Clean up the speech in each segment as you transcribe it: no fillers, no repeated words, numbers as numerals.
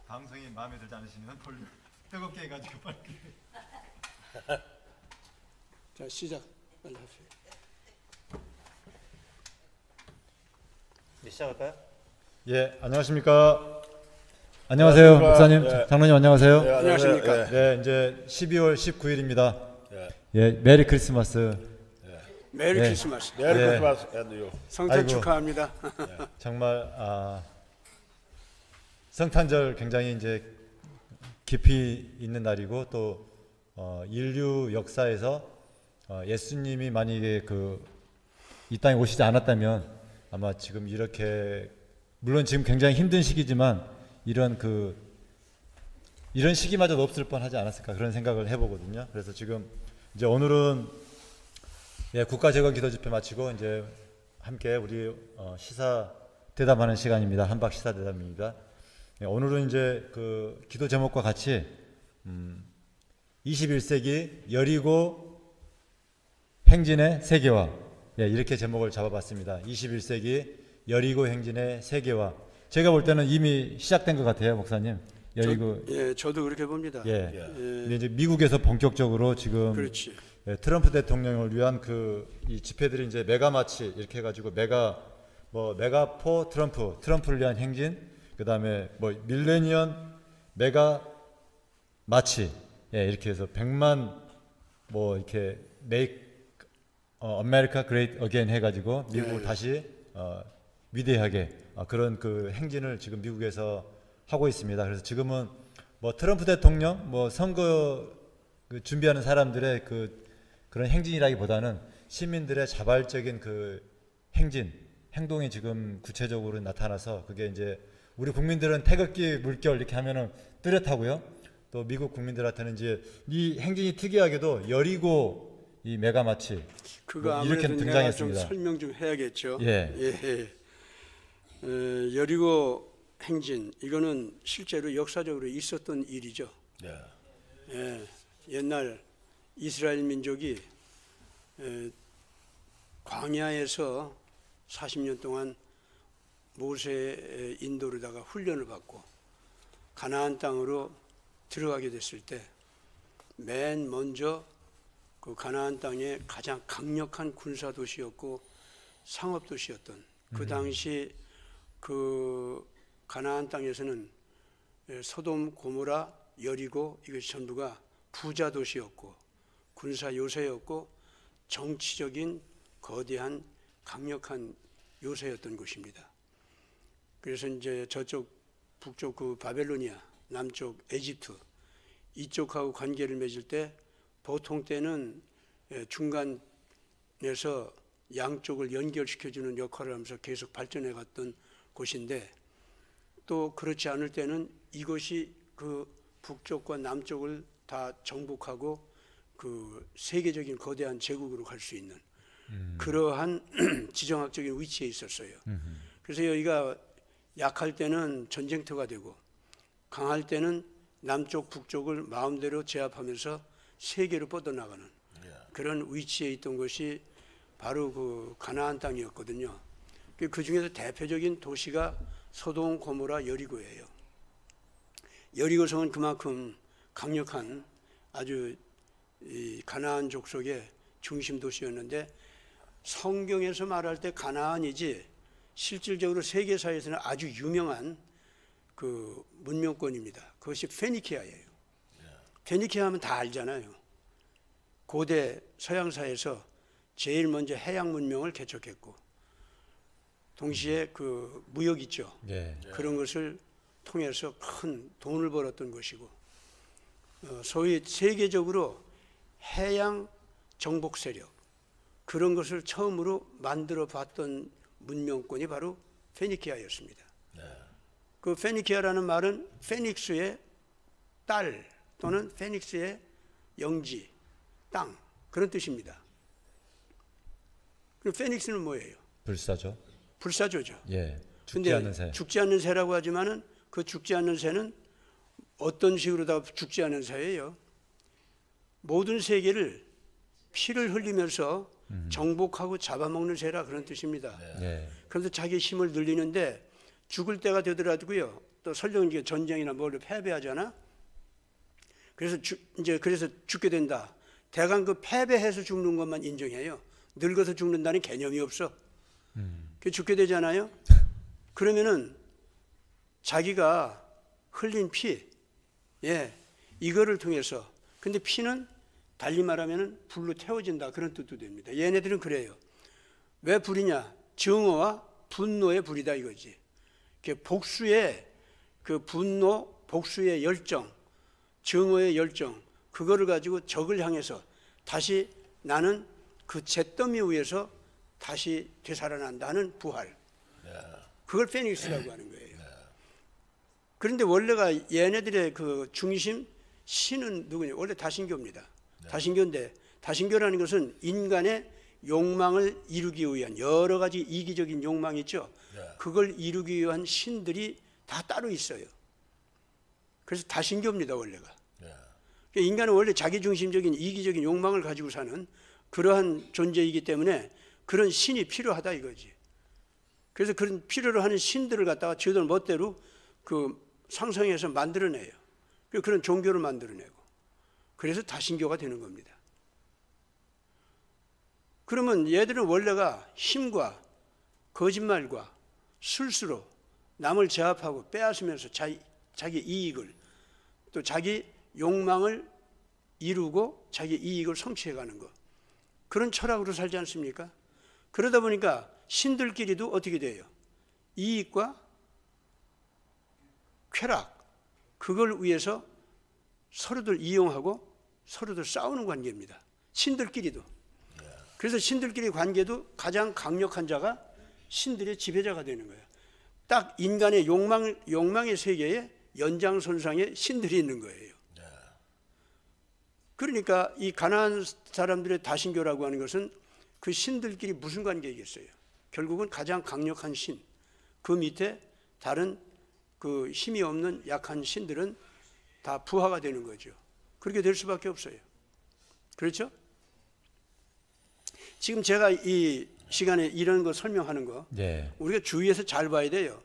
방송이 마음에 들지 않으시면 볼륨 뜨겁게 해가지고 빨리. 자, 시작 빨리 하세요. 네, 시작할까요? 예, 안녕하십니까. 안녕하세요, 목사님, 예. 장로님 안녕하세요. 예, 안녕하십니까. 예. 네, 이제 12월 19일입니다. 예. 예, 메리 크리스마스. 메리 예. 크리스마스. 메리 예. 크리스마스 앤드요. 성탄 아이고. 축하합니다. 정말 성탄절 굉장히 이제 깊이 있는 날이고 또 인류 역사에서 예수님이 만약에 이 땅에 오시지 않았다면 아마 지금 이렇게 물론 지금 굉장히 힘든 시기지만 이런 시기마저도 없을 뻔하지 않았을까 그런 생각을 해보거든요. 그래서 지금 이제 오늘은 국가재건 기도 집회 마치고 이제 함께 우리 시사 대담하는 시간입니다. 한박 시사 대담입니다. 오늘은 이제 기도 제목과 같이 21세기 여리고 행진의 세계화 이렇게 제목을 잡아봤습니다. 21세기 여리고 행진의 세계화. 제가 볼 때는 이미 시작된 것 같아요, 목사님. 여리고. 저도 그렇게 봅니다. 근데 이제 미국에서 본격적으로 지금 그렇지. 트럼프 대통령을 위한 이 집회들이 이제 메가마치 이렇게 해가지고 메가포 트럼프를 위한 행진, 그 다음에 밀레니엄 메가마치 이렇게 해서 100만 이렇게 make America Great Again 해가지고 미국을 다시 위대하게 그런 행진을 지금 미국에서 하고 있습니다. 그래서 지금은 트럼프 대통령 선거 준비하는 사람들의 그런 행진이라기보다는 시민들의 자발적인 행동이 지금 구체적으로 나타나서 그게 이제 우리 국민들은 태극기 물결 이렇게 하면은 뚜렷하고요. 또 미국 국민들한테는 이제 이 행진이 특이하게도 여리고 이 메가마치 그거 이렇게 아무래도 내가 좀 등장했습니다. 설명 좀 해야겠죠. 예. 여리고 행진 이거는 실제로 역사적으로 있었던 일이죠. 예. 옛날 이스라엘 민족이 광야에서 40년 동안 모세의 인도로다가 훈련을 받고 가나안 땅으로 들어가게 됐을 때 맨 먼저 그 가나안 땅의 가장 강력한 군사 도시였고 상업 도시였던 그 당시 그 가나안 땅에서는 소돔, 고모라, 여리고 이것이 전부가 부자 도시였고 군사 요새였고 정치적인 거대한 강력한 요새였던 곳입니다. 그래서 이제 저쪽 북쪽 바벨로니아, 남쪽 에집트 이쪽하고 관계를 맺을 때 보통 때는 중간에서 양쪽을 연결시켜주는 역할을 하면서 계속 발전해 갔던 곳인데 또 그렇지 않을 때는 이것이 북쪽과 남쪽을 다 정복하고 세계적인 거대한 제국으로 갈 수 있는 그러한 지정학적인 위치에 있었어요. 그래서 여기가 약할 때는 전쟁터가 되고 강할 때는 남쪽 북쪽을 마음대로 제압하면서 세계로 뻗어나가는 그런 위치에 있던 것이 바로 가나안 땅이었거든요. 그 중에서 대표적인 도시가 소돔, 고모라, 여리고예요. 여리고성은 그만큼 강력한 아주 가나안 족속의 중심 도시였는데 성경에서 말할 때 가나안이지 실질적으로 세계사에서는 아주 유명한 문명권입니다. 그것이 페니키아예요. 페니키아 하면 다 알잖아요. 고대 서양사에서 제일 먼저 해양 문명을 개척했고 동시에 무역 있죠. 그런 것을 통해서 큰 돈을 벌었던 것이고 소위 세계적으로 해양 정복 세력 그런 것을 처음으로 만들어 봤던 문명권이 바로 페니키아였습니다. 그 페니키아라는 말은 페닉스의 딸 또는 페닉스의 영지, 땅 그런 뜻입니다. 그럼 페닉스는 뭐예요? 불사조. 불사조죠. 죽지 않는 새. 죽지 않는 새라고 하지만은 그 죽지 않는 새는 어떤 식으로 다 죽지 않는 새예요. 모든 세계를 피를 흘리면서 정복하고 잡아먹는 새라 그런 뜻입니다. 그런데 자기 힘을 늘리는데 죽을 때가 되더라도요. 또 설령 이제 전쟁이나 뭘로 패배하잖아. 그래서 그래서 죽게 된다. 대강 그 패배해서 죽는 것만 인정해요. 늙어서 죽는다는 개념이 없어. 그 죽게 되잖아요. 그러면은 자기가 흘린 피, 이거를 통해서, 근데 피는 달리 말하면은 불로 태워진다, 그런 뜻도 됩니다. 얘네들은 그래요. 왜 불이냐? 증오와 분노의 불이다 이거지. 복수의 그 분노, 복수의 열정, 증오의 열정, 그거를 가지고 적을 향해서 다시 나는 그 잿더미 위에서 다시 되살아난다는 부활. 그걸 페닉스라고 하는 거예요. 그런데 원래가 얘네들의 그 중심, 신은 누구냐? 원래 다신교입니다. 다신교인데, 다신교라는 것은 인간의 욕망을 이루기 위한 여러 가지 이기적인 욕망이 있죠. 그걸 이루기 위한 신들이 다 따로 있어요. 그래서 다신교입니다, 원래가. 인간은 원래 자기중심적인 이기적인 욕망을 가지고 사는 그러한 존재이기 때문에 그런 신이 필요하다 이거지. 그래서 그런 필요로 하는 신들을 갖다가 저들 멋대로 그 상상해서 만들어내요. 그런 종교를 만들어내고. 그래서 다신교가 되는 겁니다. 그러면 얘들은 원래가 힘과 거짓말과 술수로 남을 제압하고 빼앗으면서 자기 이익을, 또 자기 욕망을 이루고 자기 이익을 성취해가는 것, 그런 철학으로 살지 않습니까? 그러다 보니까 신들끼리도 어떻게 돼요? 이익과 쾌락, 그걸 위해서 서로들 이용하고 서로들 싸우는 관계입니다. 신들끼리도. 그래서 신들끼리 관계도 가장 강력한 자가 신들의 지배자가 되는 거예요. 딱 인간의 욕망의 세계에 연장선상에 신들이 있는 거예요. 그러니까 이 가나안 사람들의 다신교라고 하는 것은 그 신들끼리 무슨 관계이겠어요? 결국은 가장 강력한 신, 그 밑에 다른 그 힘이 없는 약한 신들은 다 부하가 되는 거죠. 그렇게 될 수밖에 없어요. 그렇죠? 지금 제가 이 시간에 이런 거 설명하는 거, 우리가 주의해서 잘 봐야 돼요.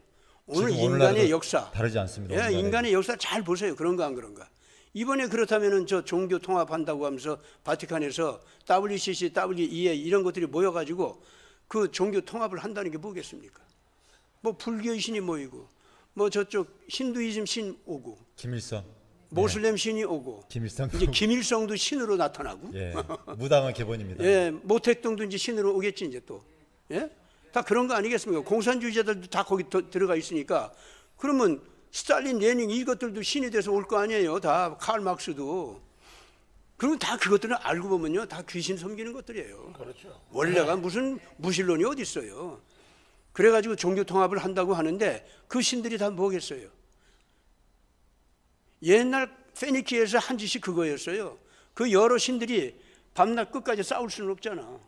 오늘 인간의 역사, 다르지 않습니다. 인간의 역사 잘 보세요. 그런가 안 그런가? 이번에 그렇다면은 저 종교 통합한다고 하면서 바티칸에서 WCC, WEA 이런 것들이 모여가지고 그 종교 통합을 한다는 게 뭐겠습니까? 뭐 불교의 신이 모이고, 뭐 저쪽 힌두이즘 신 오고, 김일성, 모슬렘 신이 오고, 김일성, 이제 김일성도 신으로 나타나고, 무당은 기본입니다. 모택동도 이제 신으로 오겠지 이제 또, 다 그런 거 아니겠습니까? 공산주의자들도 다 거기 들어가 있으니까. 그러면 스탈린, 레닌 이것들도 신이 돼서 올 거 아니에요. 다 칼 막스도. 그러면 다 그것들은 알고 보면요, 다 귀신 섬기는 것들이에요. 그렇죠. 원래가 무슨 무신론이 어디 있어요? 그래가지고 종교 통합을 한다고 하는데 그 신들이 다 뭐겠어요? 옛날 페니키에서 한 짓이 그거였어요. 그 여러 신들이 밤낮 끝까지 싸울 수는 없잖아.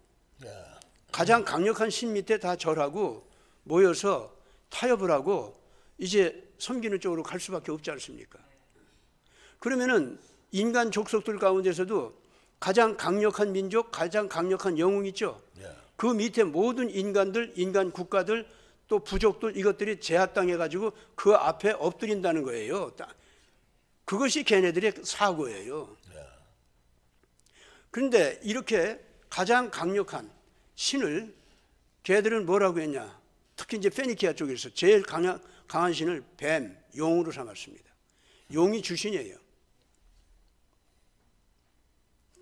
가장 강력한 신 밑에 다 절하고 모여서 타협을 하고 이제 섬기는 쪽으로 갈 수밖에 없지 않습니까? 그러면은 인간 족속들 가운데서도 가장 강력한 민족, 가장 강력한 영웅 있죠. 그 밑에 모든 인간들, 인간 국가들, 또 부족들 이것들이 제압당해 가지고 그 앞에 엎드린다는 거예요. 그것이 걔네들의 사고예요. 그런데 이렇게 가장 강력한 신을 걔들은 뭐라고 했냐? 특히 이제 페니키아 쪽에서 제일 강한 신을 뱀, 용으로 삼았습니다. 용이 주신이에요.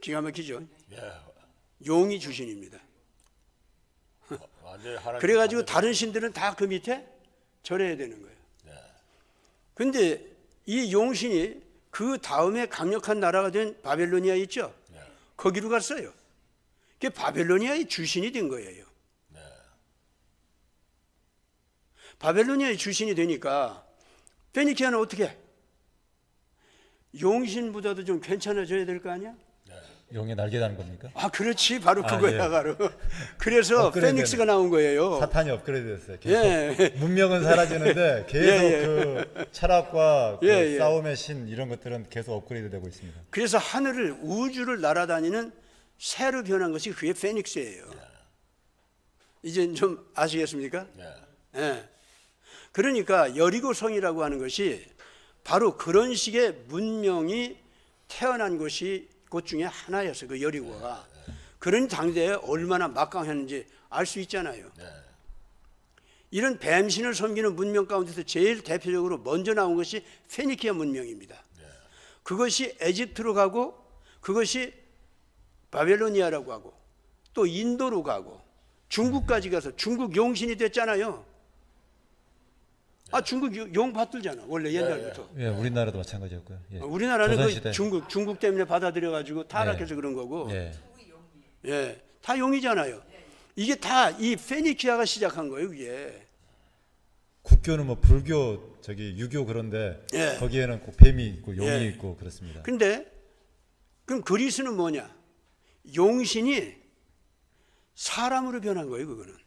기가 막히죠? 용이 주신입니다. 그래가지고 다른 신들은 다 그 밑에 절해야 되는 거예요. 그런데 이 용신이 그 다음에 강력한 나라가 된 바벨로니아 있죠? 거기로 갔어요. 그게 바벨로니아의 주신이 된 거예요. 바벨로니아의 주신이 되니까 페니키아는 어떻게 해? 용신보다도 좀 괜찮아져야 될 거 아니야? 용의 날개 다는 겁니까? 아, 그렇지. 바로 그거야, 바로. 그래서 페닉스가 나온 거예요. 사탄이 업그레이드 됐어요. 계속. 문명은 사라지는데 계속 그 철학과 그 싸움의 신 이런 것들은 계속 업그레이드 되고 있습니다. 그래서 하늘을, 우주를 날아다니는 새로 변한 것이 그게 페닉스예요. 이제 좀 아시겠습니까? 그러니까 여리고성이라고 하는 것이 바로 그런 식의 문명이 태어난 곳이 곳 중에 하나였어요. 그 여리고가. 그런 당대에 얼마나 막강했는지 알 수 있잖아요. 이런 뱀신을 섬기는 문명 가운데서 제일 대표적으로 먼저 나온 것이 페니키아 문명입니다. 그것이 에집트로 가고 그것이 바벨로니아라고 하고 또 인도로 가고 중국까지 가서 중국 용신이 됐잖아요. 중국 용 받들잖아 원래 옛날부터. 예, 우리나라도 마찬가지였고요. 예. 우리나라는 그 조선시대. 중국 때문에 받아들여 가지고 타락해서 그런 거고. 예. 다 용이잖아요. 이게 다 이 페니키아가 시작한 거예요, 그게. 국교는 뭐 불교 저기 유교 그런데 예. 거기에는 꼭 뱀이 있고 용이 예. 있고 그렇습니다. 근데 그럼 그리스는 뭐냐? 용신이 사람으로 변한 거예요, 그거는.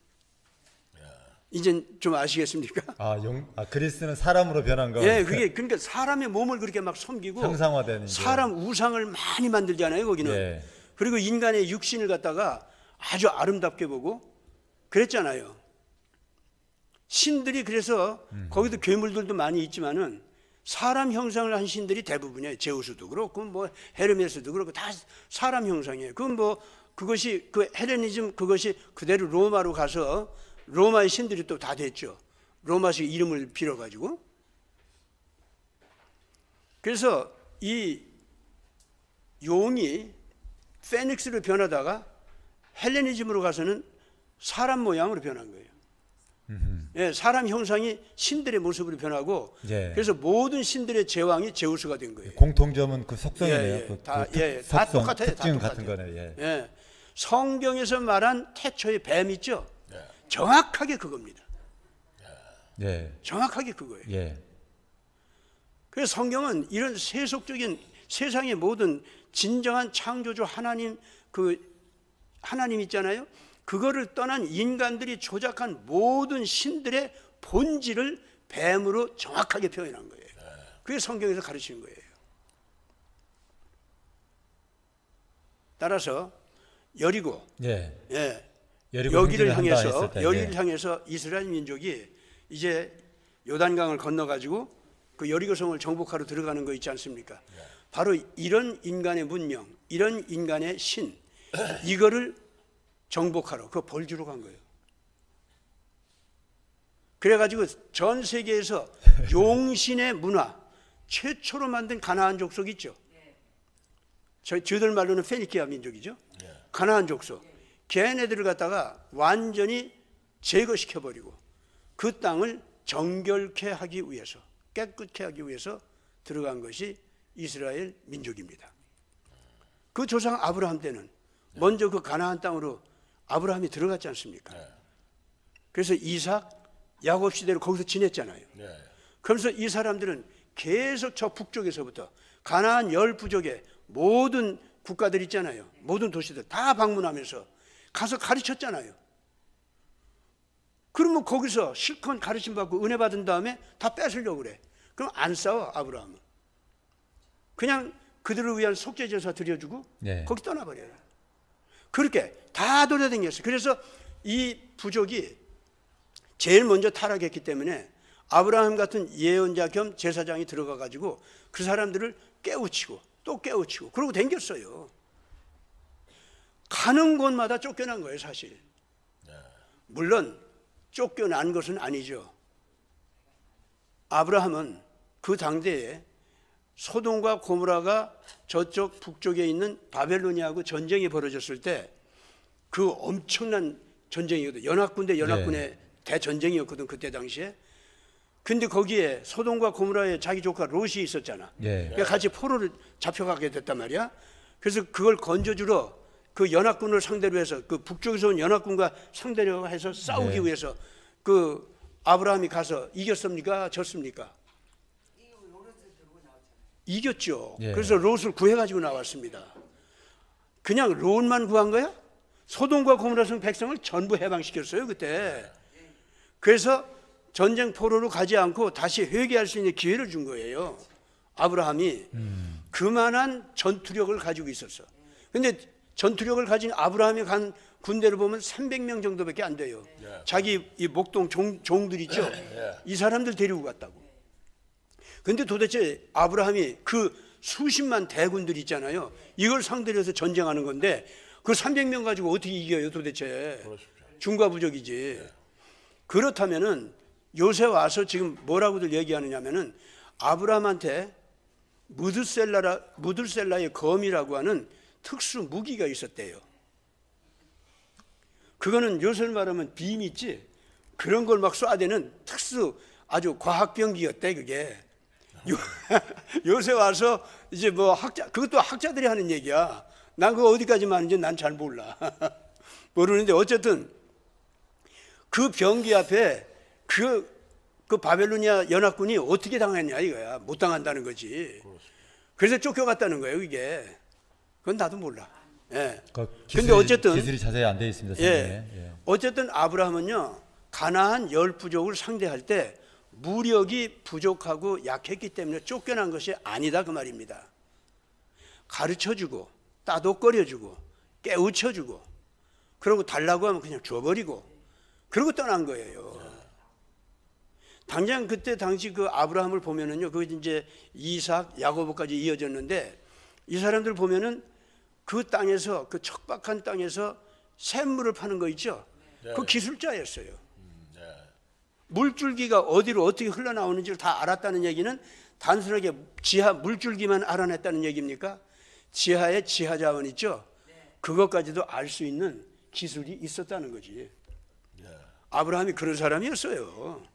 이젠 좀 아시겠습니까? 그리스는 사람으로 변한 거. 예, 그게 그러니까 사람의 몸을 그렇게 막 섬기고 형상화된 이제. 사람 우상을 많이 만들잖아요, 거기는. 예. 그리고 인간의 육신을 갖다가 아주 아름답게 보고 그랬잖아요. 신들이 그래서 거기도 괴물들도 많이 있지만은 사람 형상을 한 신들이 대부분이에요. 제우스도 그렇고 뭐 헤르메스도 그렇고 다 사람 형상이에요. 그것이 그 헬레니즘 그것이 그대로 로마로 가서 로마의 신들이 또 다 됐죠. 로마식 이름을 빌어 가지고. 그래서 이 용이 페닉스로 변하다가 헬레니즘으로 가서는 사람 모양으로 변한 거예요. 예, 사람 형상이 신들의 모습으로 변하고 예. 그래서 모든 신들의 제왕이 제우스가 된 거예요. 공통점은 그 속성이네요. 예, 그 다 속성, 똑같아요. 특징 다 같은 똑같아요. 거네. 예. 예, 성경에서 말한 태초의 뱀 있죠? 정확하게 그겁니다. 예. 정확하게 그거예요. 예. 그래서 성경은 이런 세속적인 세상의 모든 진정한 창조주 하나님 하나님 있잖아요. 그거를 떠난 인간들이 조작한 모든 신들의 본질을 뱀으로 정확하게 표현한 거예요. 그게 성경에서 가르치는 거예요. 따라서 여리고, 예. 예, 여리고 여기를 행진을 한다 했을 때, 여기를 예. 향해서 이스라엘 민족이 이제 요단강을 건너가지고 그 여리고성을 정복하러 들어가는 거 있지 않습니까? 바로 이런 인간의 문명, 이런 인간의 신, 이거를 정복하러 그 벌주로 간 거예요. 그래가지고 전 세계에서 용신의 문화 최초로 만든 가나안 족속 있죠. 저희들 말로는 페니키아 민족이죠. 가나안 족속. 걔네들을 갖다가 완전히 제거시켜버리고 그 땅을 정결케 하기 위해서, 깨끗게 하기 위해서 들어간 것이 이스라엘 민족입니다. 그 조상 아브라함 때는 먼저 그 가나안 땅으로 아브라함이 들어갔지 않습니까? 그래서 이삭, 야곱 시대로 거기서 지냈잖아요. 그러면서 이 사람들은 계속 저 북쪽에서부터 가나안 10부족의 모든 국가들 있잖아요. 모든 도시들 다 방문하면서 가서 가르쳤잖아요. 그러면 거기서 실컷 가르침 받고 은혜 받은 다음에 다 뺏으려고 그래. 그럼 안 싸워 아브라함은. 그냥 그들을 위한 속죄 제사 드려주고 거기 떠나버려요. 그렇게 다 돌아다녔어요. 그래서 이 부족이 제일 먼저 타락했기 때문에 아브라함 같은 예언자 겸 제사장이 들어가 가지고 그 사람들을 깨우치고 또 깨우치고 그러고 댕겼어요. 가는 곳마다 쫓겨난 거예요, 사실. 물론 쫓겨난 것은 아니죠. 아브라함은 그 당대에 소돔과 고모라가 저쪽 북쪽에 있는 바벨로니아하고 전쟁이 벌어졌을 때 그 엄청난 전쟁이거든. 연합군 대 연합군의 대전쟁이었거든, 그때 당시에. 근데 거기에 소돔과 고모라의 자기 조카 롯이 있었잖아. 그러니까 같이 포로를 잡혀가게 됐단 말이야. 그래서 그걸 건져주러 그 연합군을 상대로 해서 그 북쪽에서 온 연합군과 상대로 해서 싸우기 위해서 그 아브라함이 가서 이겼습니까? 졌습니까? 이겼죠. 그래서 롯을 구해가지고 나왔습니다. 그냥 롯만 구한 거야? 소돔과 고모라 성 백성을 전부 해방시켰어요, 그때. 그래서 전쟁 포로로 가지 않고 다시 회개할 수 있는 기회를 준 거예요. 아브라함이 그만한 전투력을 가지고 있었어. 근데 전투력을 가진 아브라함이 간 군대를 보면 300명 정도밖에 안 돼요. 예. 자기 이 목동 종들 있죠. 예. 이 사람들 데리고 갔다고. 근데 도대체 아브라함이 그 수십만 대군들 있잖아요. 이걸 상대로 해서 전쟁하는 건데 그 300명 가지고 어떻게 이겨요 도대체. 중과부족이지. 그렇다면은 요새 와서 지금 뭐라고들 얘기하느냐면은 아브라함한테 무들셀라의 검이라고 하는 특수 무기가 있었대요. 그거는 요새 말하면 빔 있지. 그런 걸 막 쏴대는 특수 아주 과학병기였대 그게. 요새 와서 이제 뭐 그것도 학자들이 하는 얘기야. 난 그거 어디까지 맞는지 난 잘 몰라. 모르는데 어쨌든 그 병기 앞에 그 바벨로니아 연합군이 어떻게 당했냐 이거야. 못 당한다는 거지. 그래서 쫓겨갔다는 거예요 이게. 그건 나도 몰라. 예. 근데 어쨌든 기술이 자세히 안 돼 있습니다. 예. 어쨌든 아브라함은요 가나안 10부족을 상대할 때 무력이 부족하고 약했기 때문에 쫓겨난 것이 아니다 그 말입니다. 가르쳐주고 따독거려주고 깨우쳐주고 그러고 달라고 하면 그냥 줘버리고 그러고 떠난 거예요. 당장 그때 당시 그 아브라함을 보면은요 그 이제 이삭 야고보까지 이어졌는데 이 사람들 보면은 그 땅에서 그 척박한 땅에서 샘물을 파는 거 있죠. 그 기술자였어요. 물줄기가 어디로 어떻게 흘러나오는지를 다 알았다는 얘기는 단순하게 지하 물줄기만 알아냈다는 얘기입니까? 지하에 지하 자원 있죠. 그것까지도 알 수 있는 기술이 있었다는 거지. 아브라함이 그런 사람이었어요.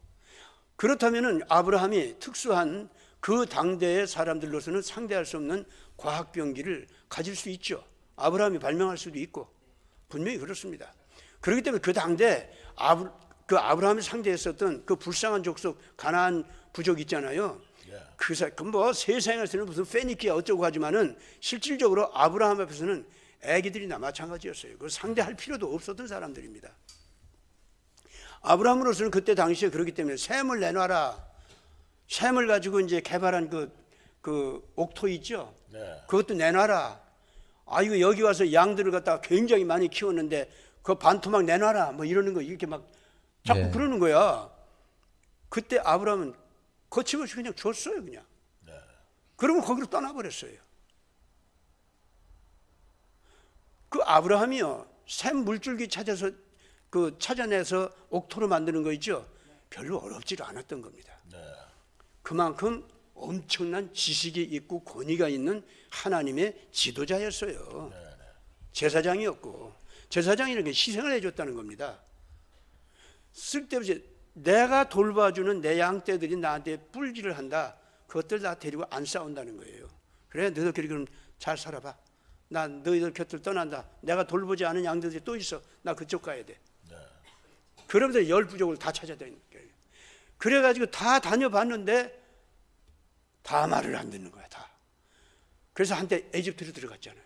그렇다면은 아브라함이 특수한 그 당대의 사람들로서는 상대할 수 없는 과학병기를 가질 수 있죠. 아브라함이 발명할 수도 있고 분명히 그렇습니다. 그렇기 때문에 그 당대 그 아브라함이 상대했었던 그 불쌍한 족속 가나안 부족 있잖아요. 그 뭐 세상에서는 무슨 페니키야 어쩌고 하지만은 실질적으로 아브라함 앞에서는 애기들이나 마찬가지였어요. 그걸 상대할 필요도 없었던 사람들입니다. 아브라함으로서는 그때 당시에 그렇기 때문에 샘을 내놔라. 샘을 가지고 이제 개발한 그 옥토 있죠. 그것도 내놔라. 아 이거 여기 와서 양들을 갖다가 굉장히 많이 키웠는데 그 반토막 내놔라. 뭐 이러는 거 이렇게 막 자꾸 그러는 거야. 그때 아브라함은 거침없이 그냥 줬어요 그냥. 그러면 거기로 떠나버렸어요. 그 아브라함이요 샘 물줄기 찾아내서 옥토로 만드는 거 있죠. 별로 어렵지도 않았던 겁니다. 그만큼 엄청난 지식이 있고 권위가 있는 하나님의 지도자였어요. 제사장이었고 제사장이라는 게 희생을 해줬다는 겁니다. 쓸데없이 내가 돌봐주는 내 양떼들이 나한테 뿔질을 한다. 그것들 다 데리고 안 싸운다는 거예요. 그래 너희들끼리 그럼 잘 살아봐. 나 너희들 곁을 떠난다. 내가 돌보지 않은 양들이 또 있어. 나 그쪽 가야 돼. 그러면서 10부족을 다 찾아다니는 거예요. 그래가지고 다 다녀봤는데 다 말을 안 듣는 거야 다. 그래서 한때 에집트로 들어갔잖아요.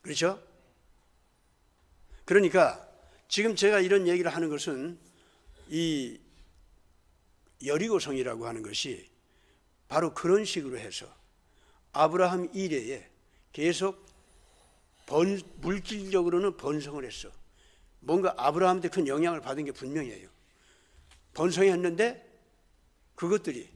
그렇죠? 그러니까 지금 제가 이런 얘기를 하는 것은 이 여리고성이라고 하는 것이 바로 그런 식으로 해서 아브라함 이래에 계속 물질적으로는 번성을 했어. 뭔가 아브라함한테 큰 영향을 받은 게 분명해요. 번성했는데 그것들이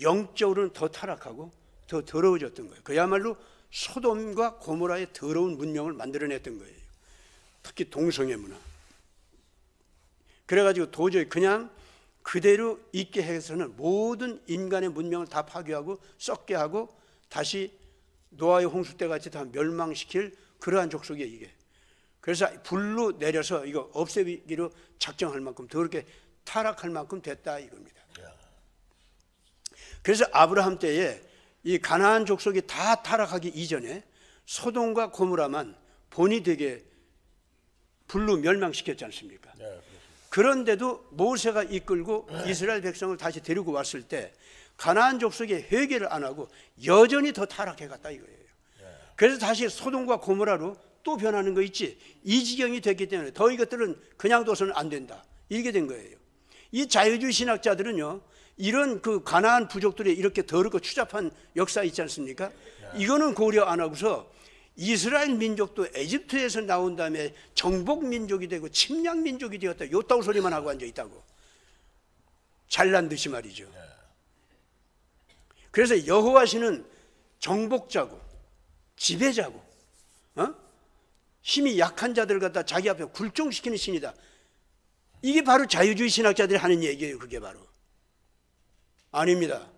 영적으로는 더 타락하고 더 더러워졌던 거예요. 그야말로 소돔과 고모라의 더러운 문명을 만들어냈던 거예요. 특히 동성애 문화. 그래가지고 도저히 그냥 그대로 있게 해서는 모든 인간의 문명을 다 파괴하고 썩게 하고 다시 노아의 홍수 때 같이 다 멸망시킬 그러한 족속이에요 이게. 그래서 불로 내려서 이거 없애기로 작정할 만큼 더럽게 타락할 만큼 됐다 이겁니다. 그래서 아브라함 때에 이 가나안 족속이 다 타락하기 이전에 소돔과 고모라만 본이 되게 불로 멸망시켰지 않습니까? 그런데도 모세가 이끌고 이스라엘 백성을 다시 데리고 왔을 때 가나안 족속이 회개를 안 하고 여전히 더 타락해 갔다 이거예요. 그래서 다시 소돔과 고모라로 또 변하는 거 있지. 이 지경이 됐기 때문에 더 이것들은 그냥 둬서는 안 된다. 이렇게 된 거예요. 이 자유주의 신학자들은요. 이런 그 가나안 부족들이 이렇게 더럽고 추잡한 역사 있지 않습니까? 이거는 고려 안 하고서 이스라엘 민족도 에집트에서 나온 다음에 정복 민족이 되고 침략 민족이 되었다. 요따구 소리만 하고 앉아 있다고. 잘난 듯이 말이죠. 그래서 여호와시는 정복자고 지배자고 힘이 약한 자들을 갖다 자기 앞에 굴종시키는 신이다. 이게 바로 자유주의 신학자들이 하는 얘기예요. 그게 바로. 아닙니다.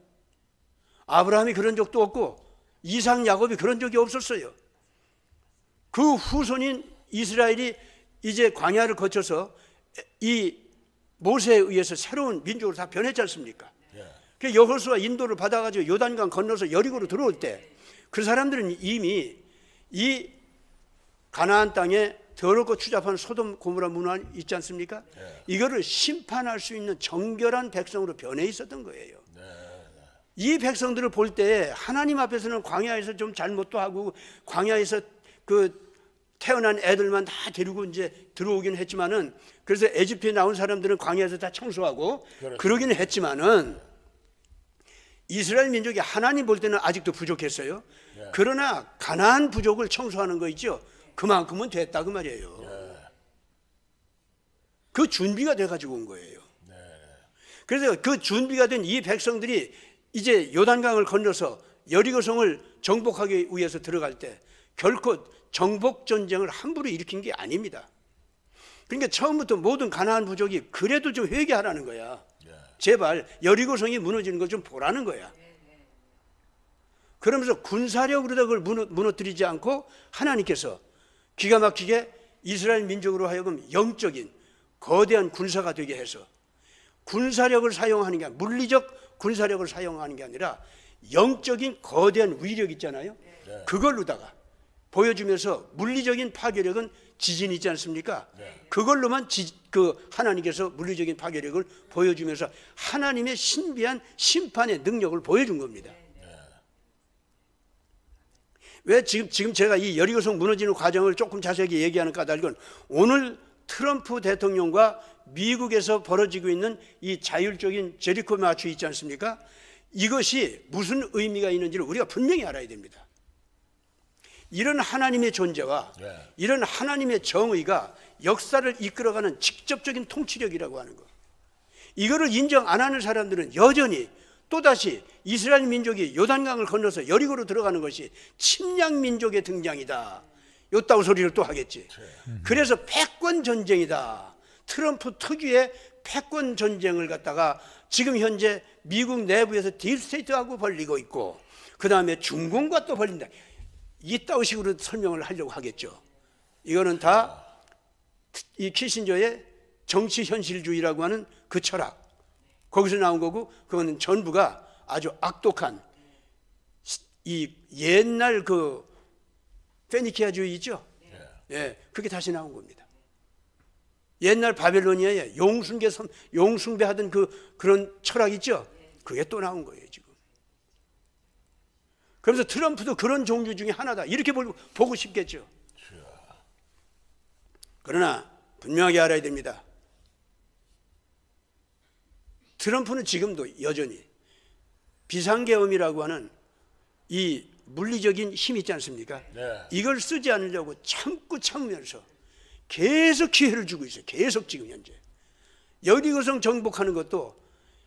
아브라함이 그런 적도 없고 이삭 야곱이 그런 적이 없었어요. 그 후손인 이스라엘이 이제 광야를 거쳐서 이 모세에 의해서 새로운 민족으로 다 변했지 않습니까? 그 여호수아 인도를 받아가지고 요단강 건너서 여리고로 들어올 때 그 사람들은 이미 이 가나안 땅에 더럽고 추잡한 소돔 고모라 문화 있지 않습니까? 이거를 심판할 수 있는 정결한 백성으로 변해 있었던 거예요. 이 백성들을 볼 때 하나님 앞에서는 광야에서 좀 잘못도 하고 광야에서 그 태어난 애들만 다 데리고 이제 들어오긴 했지만은 그래서 에집트에 나온 사람들은 광야에서 다 청소하고 그러기는 했지만은 이스라엘 민족이 하나님 볼 때는 아직도 부족했어요. 그러나 가나안 부족을 청소하는 거 있죠. 그만큼은 됐다 그 말이에요. 그 준비가 돼가지고 온 거예요. 그래서 그 준비가 된 이 백성들이 이제 요단강을 건너서 여리고성을 정복하기 위해서 들어갈 때 결코 정복 전쟁을 함부로 일으킨 게 아닙니다. 그러니까 처음부터 모든 가나안 부족이 그래도 좀 회개하라는 거야. 제발 여리고성이 무너지는 걸 좀 보라는 거야. 그러면서 군사력으로 그걸 무너뜨리지 않고 하나님께서 기가 막히게 이스라엘 민족으로 하여금 영적인 거대한 군사가 되게 해서 군사력을 사용하는 게 아니라 물리적 군사력을 사용하는 게 아니라 영적인 거대한 위력 있잖아요. 그걸로다가 보여주면서 물리적인 파괴력은 지진이 있지 않습니까? 그걸로만 하나님께서 물리적인 파괴력을 보여주면서 하나님의 신비한 심판의 능력을 보여준 겁니다. 왜 지금 제가 이 여리고성 무너지는 과정을 조금 자세하게 얘기하는 까닭은 오늘 트럼프 대통령과 미국에서 벌어지고 있는 이 자율적인 제리코 마취 있지 않습니까? 이것이 무슨 의미가 있는지를 우리가 분명히 알아야 됩니다. 이런 하나님의 존재와 이런 하나님의 정의가 역사를 이끌어가는 직접적인 통치력이라고 하는 것, 이거를 인정 안 하는 사람들은 여전히 또다시 이스라엘 민족이 요단강을 건너서 여리고로 들어가는 것이 침략 민족의 등장이다, 요따구 소리를 또 하겠지. 그래서 패권 전쟁이다, 트럼프 특유의 패권 전쟁을 갖다가 지금 현재 미국 내부에서 딥스테이트하고 벌리고 있고 그 다음에 중공과 또 벌린다, 이따위 식으로 설명을 하려고 하겠죠. 이거는 다 이 키신저의 정치 현실주의라고 하는 그 철학, 거기서 나온 거고, 그거는 전부가 아주 악독한 이 옛날 그 페니키아주의 있죠? 예, 그게 다시 나온 겁니다. 옛날 바벨로니아에 용숭배하던 그런 철학 있죠? 그게 또 나온 거예요 지금. 그래서 트럼프도 그런 종류 중에 하나다 이렇게 보고 싶겠죠. 그러나 분명하게 알아야 됩니다. 트럼프는 지금도 여전히 비상계엄이라고 하는 이 물리적인 힘 있지 않습니까? 이걸 쓰지 않으려고 참으면서 계속 기회를 주고 있어요. 계속 지금 현재 여리고성 정복하는 것도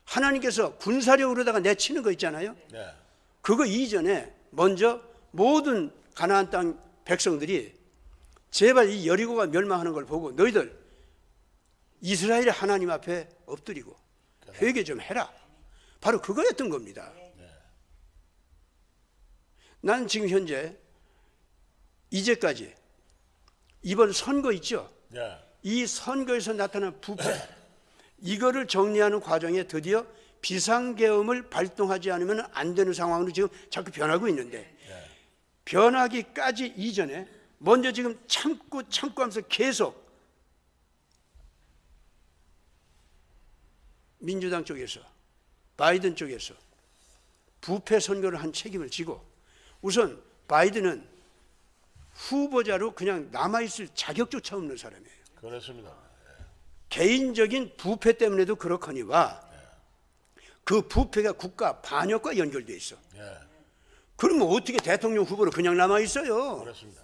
하나님께서 군사력으로다가 내치는 거 있잖아요. 그거 이전에 먼저 모든 가나안 땅 백성들이 제발 이 여리고가 멸망하는 걸 보고 너희들 이스라엘의 하나님 앞에 엎드리고 회개 좀 해라, 바로 그거였던 겁니다. 나는 지금 현재 이제까지 이번 선거 있죠? 이 선거에서 나타난 부패, 이거를 정리하는 과정에 드디어 비상계엄을 발동하지 않으면 안 되는 상황으로 지금 자꾸 변하고 있는데, 변하기까지 이전에 먼저 지금 참고 하면서 계속 민주당 쪽에서 바이든 쪽에서 부패 선거를 한 책임을 지고, 우선 바이든은 후보자로 그냥 남아있을 자격조차 없는 사람이에요. 그렇습니다. 개인적인 부패 때문에도 그렇거니와 그 부패가 국가 반역과 연결되어 있어. 그러면 어떻게 대통령 후보로 그냥 남아 있어요? 그렇습니다.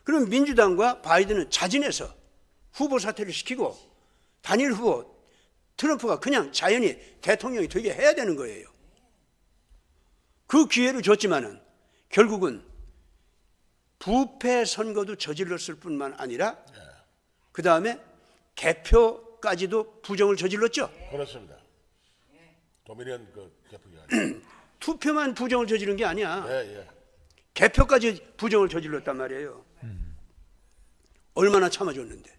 그럼 민주당과 바이든은 자진해서 후보 사퇴를 시키고 단일 후보 트럼프가 그냥 자연히 대통령이 되게 해야 되는 거예요. 그 기회를 줬지만은 결국은 부패 선거도 저질렀을 뿐만 아니라 그 다음에 개표까지도 부정을 저질렀죠. 그렇습니다. 도미니언 그 개표기 투표만 부정을 저지른 게 아니야. 예. 개표까지 부정을 저질렀단 말이에요. 얼마나 참아줬는데.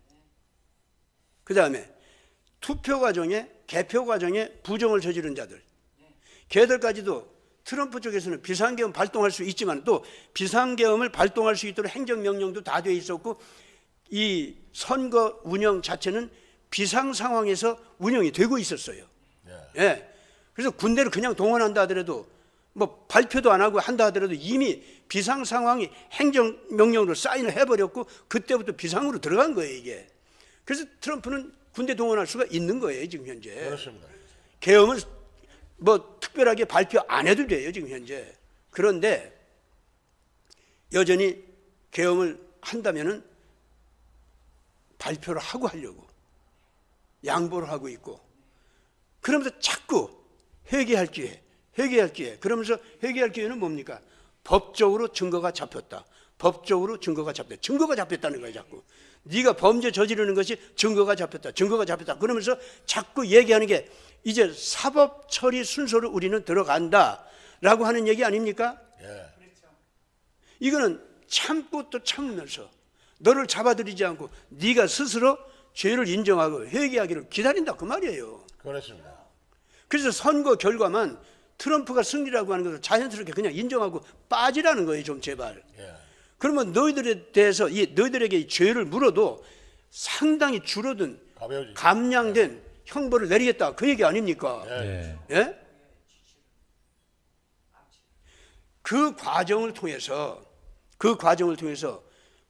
그 다음에 투표 과정에 개표 과정에 부정을 저지른 자들, 걔들까지도 트럼프 쪽에서는 비상계엄 발동할 수 있지만 또 비상계엄을 발동할 수 있도록 행정명령도 다 돼 있었고 이 선거 운영 자체는 비상 상황에서 운영이 되고 있었어요. 예. 그래서 군대를 그냥 동원한다 하더라도 뭐 발표도 안 하고 한다 하더라도 이미 비상 상황이 행정명령으로 사인을 해버렸고 그때부터 비상으로 들어간 거예요 이게. 그래서 트럼프는 군대 동원할 수가 있는 거예요 지금 현재. 그렇습니다. 계엄을 뭐 특별하게 발표 안 해도 돼요 지금 현재. 그런데 여전히 계엄을 한다면은 발표를 하고 하려고 양보를 하고 있고 그러면서 자꾸 회개할 기회 그러면서 회개할 기회는 뭡니까? 법적으로 증거가 잡혔다. 법적으로 증거가 잡혔다. 증거가 잡혔다는 거예요 자꾸. 네가 범죄 저지르는 것이 증거가 잡혔다. 그러면서 자꾸 얘기하는 게 이제 사법 처리 순서로 우리는 들어간다라고 하는 얘기 아닙니까? 예. 이거는 참고 또 참으면서 너를 잡아들이지 않고 네가 스스로 죄를 인정하고 회개하기를 기다린다 그 말이에요. 그렇습니다. 그래서 선거 결과만 트럼프가 승리라고 하는 것을 자연스럽게 그냥 인정하고 빠지라는 거예요 좀 제발. 예. 그러면 너희들에 대해서 너희들에게 이 죄를 물어도 상당히 줄어든 가벼워지죠. 감량된 형벌을 내리겠다 그 얘기 아닙니까? 예. 예? 그 과정을 통해서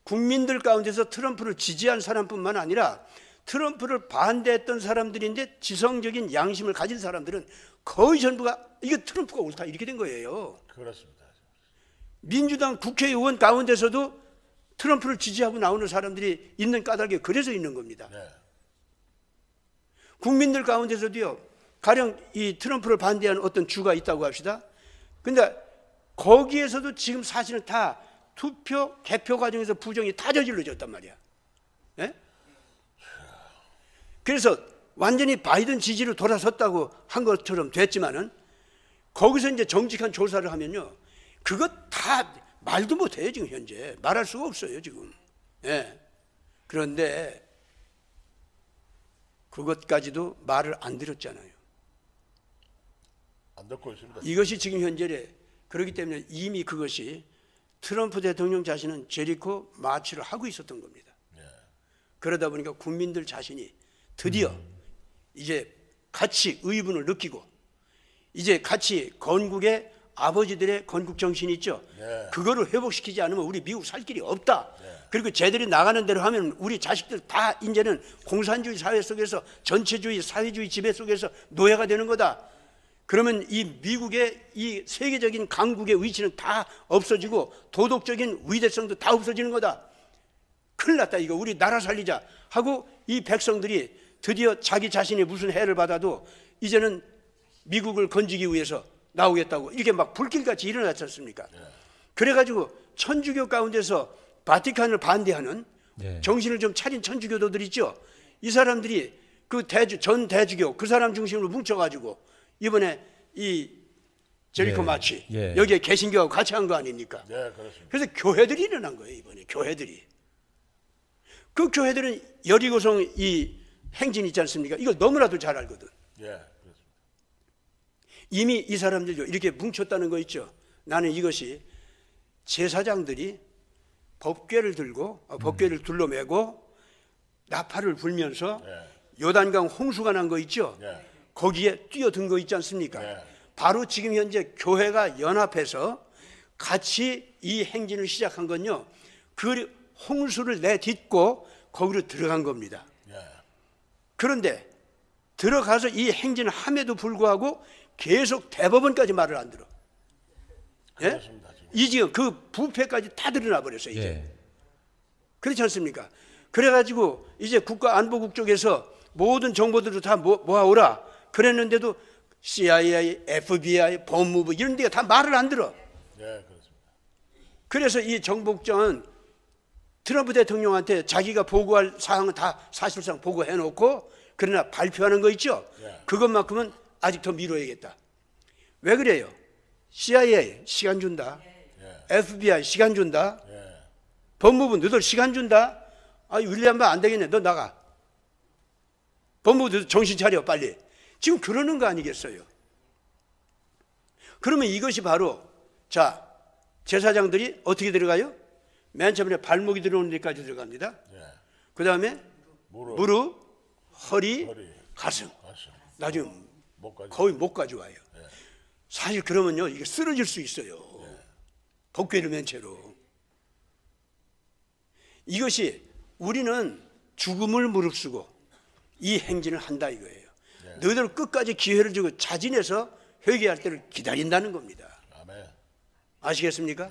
국민들 가운데서 트럼프를 지지한 사람뿐만 아니라 트럼프를 반대했던 사람들인데 지성적인 양심을 가진 사람들은 거의 전부가 이게 트럼프가 옳다 이렇게 된 거예요. 그렇습니다. 민주당 국회의원 가운데서도 트럼프를 지지하고 나오는 사람들이 있는 까닭이 그래서 있는 겁니다. 네. 국민들 가운데서도요, 가령 이 트럼프를 반대하는 어떤 주가 있다고 합시다. 근데 거기에서도 지금 사실은 다 투표, 개표 과정에서 부정이 다 저질러졌단 말이야. 예? 그래서 완전히 바이든 지지로 돌아섰다고 한 것처럼 됐지만은 거기서 이제 정직한 조사를 하면요, 그것 다 말도 못해요 지금 현재. 말할 수가 없어요 지금. 예. 그런데 그것까지도 말을 안 들었잖아요. 안 듣고 있습니다. 이것이 지금 현재래. 그렇기 때문에 이미 그것이 트럼프 대통령 자신은 제리코 마치를 하고 있었던 겁니다. 그러다 보니까 국민들 자신이 드디어 이제 같이 의분을 느끼고 이제 같이 건국의 아버지들의 건국 정신이 있죠. 그거를 회복시키지 않으면 우리 미국 살 길이 없다. 그리고 쟤들이 나가는 대로 하면 우리 자식들 다 이제는 공산주의 사회 속에서 전체주의 사회주의 지배 속에서 노예가 되는 거다. 그러면 이 미국의 이 세계적인 강국의 위치는 다 없어지고 도덕적인 위대성도 다 없어지는 거다. 큰일 났다 이거. 우리 나라 살리자 하고 이 백성들이 드디어 자기 자신이 무슨 해를 받아도 이제는 미국을 건지기 위해서 나오겠다고 이렇게 막 불길같이 일어났지 않습니까? 그래가지고 천주교 가운데서 바티칸을 반대하는 정신을 좀 차린 천주교도들 있죠. 이 사람들이 그 전 대주교 그 사람 중심으로 뭉쳐가지고 이번에 이 제리코 마치 여기에 개신교하고 같이 한 거 아닙니까? 그렇습니다. 그래서 교회들이 일어난 거예요 이번에. 교회들이. 그 교회들은 여리고성 이 행진 있지 않습니까? 이걸 너무나도 잘 알거든. 그렇습니다. 이미 이 사람들도 이렇게 뭉쳤다는 거 있죠. 나는 이것이 제사장들이 법궤를 들고 법궤를 둘러매고 나팔을 불면서 요단강 홍수가 난 거 있죠. 거기에 뛰어든 거 있지 않습니까? 바로 지금 현재 교회가 연합해서 같이 이 행진을 시작한 건요, 그 홍수를 내딛고 거기로 들어간 겁니다. 그런데 들어가서 이 행진을 함에도 불구하고 계속 대법원까지 말을 안 들어. 예? 그렇습니다, 지금. 이 지금 그 부패까지 다 드러나 버렸어요. 이제. 예. 그렇지 않습니까? 그래가지고 이제 국가안보국 쪽에서 모든 정보들을 다 모아오라 그랬는데도 CIA, FBI, 법무부 이런 데가 다 말을 안 들어. 예, 그렇습니다. 그래서 이 정보국장은 트럼프 대통령한테 자기가 보고할 사항은 다 사실상 보고해놓고 그러나 발표하는 거 있죠? 예. 그것만큼은 아직 더 미뤄야겠다. 왜 그래요? CIA 시간 준다. FBI 시간 준다. 예. 법무부 너들 시간 준다. 아, 윌리엄 안 되겠네. 너 나가. 법무부 정신 차려 빨리. 지금 그러는 거 아니겠어요? 그러면 이것이 바로 자 제사장들이 어떻게 들어가요? 맨 처음에 발목이 들어오는 데까지 들어갑니다. 예. 그 다음에 무릎, 허리, 허리, 가슴. 가슴. 나중에 목까지. 거의 목까지 와요. 사실 그러면요 이게 쓰러질 수 있어요. 법궤를 맨 채로. 이것이 우리는 죽음을 무릅쓰고 이 행진을 한다 이거예요. 너희들 끝까지 기회를 주고 자진해서 회개할 때를 기다린다는 겁니다. 아멘. 아시겠습니까?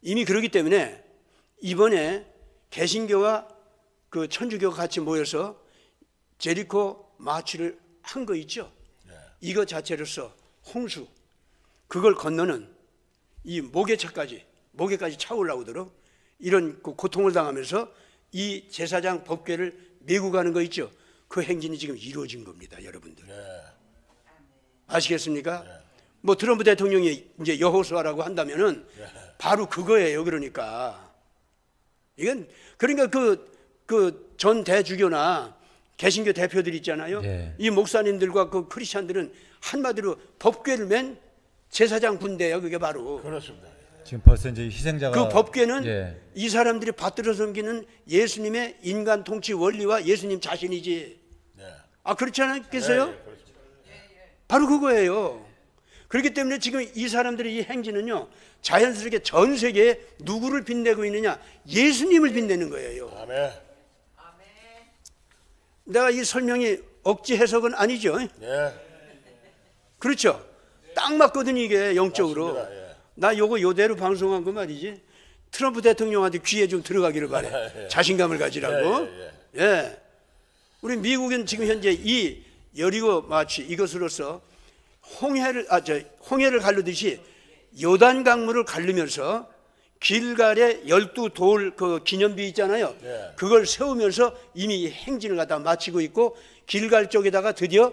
이미 그렇기 때문에 이번에 개신교와 그 천주교가 같이 모여서 제리코 마취를 한 거 있죠. 이거 자체로서 홍수 그걸 건너는 이 목에까지 차올라오도록 이런 그 고통을 당하면서 이 제사장 법궤를 메고 가는 거 있죠. 그 행진이 지금 이루어진 겁니다, 여러분들. 아시겠습니까? 뭐 트럼프 대통령이 이제 여호수아라고 한다면은 바로 그거예요. 그러니까 이건 그러니까 그 전 대주교나 개신교 대표들 있잖아요. 예. 이 목사님들과 그 크리스찬들은 한마디로 법궤를 맨 제사장 군대예요. 그게 바로. 그렇습니다. 지금 벌써 이제 희생자가 그 법궤는 예. 이 사람들이 받들어 섬기는 예수님의 인간 통치 원리와 예수님 자신이지. 네. 아 그렇지 않겠어요? 예, 그렇습니다. 바로 그거예요. 그렇기 때문에 지금 이 사람들의 이 행진은요 자연스럽게 전 세계에 누구를 빛내고 있느냐? 예수님을 빛내는 거예요. 아멘. 내가 이 설명이 억지 해석은 아니죠. 예. 그렇죠. 딱 맞거든 이게 영적으로. 맞습니다. 예. 나 요거 요대로 방송한 거 말이지. 트럼프 대통령한테 귀에 좀 들어가기를 바래. 자신감을 가지라고. 예. 우리 미국은 지금 현재 이 여리고 마취 이것으로서 홍해를 가르듯이 요단 강물을 가르면서 길갈의 12돌 그 기념비 있잖아요. 예. 그걸 세우면서 이미 행진을 갖다 마치고 있고 길갈 쪽에다가 드디어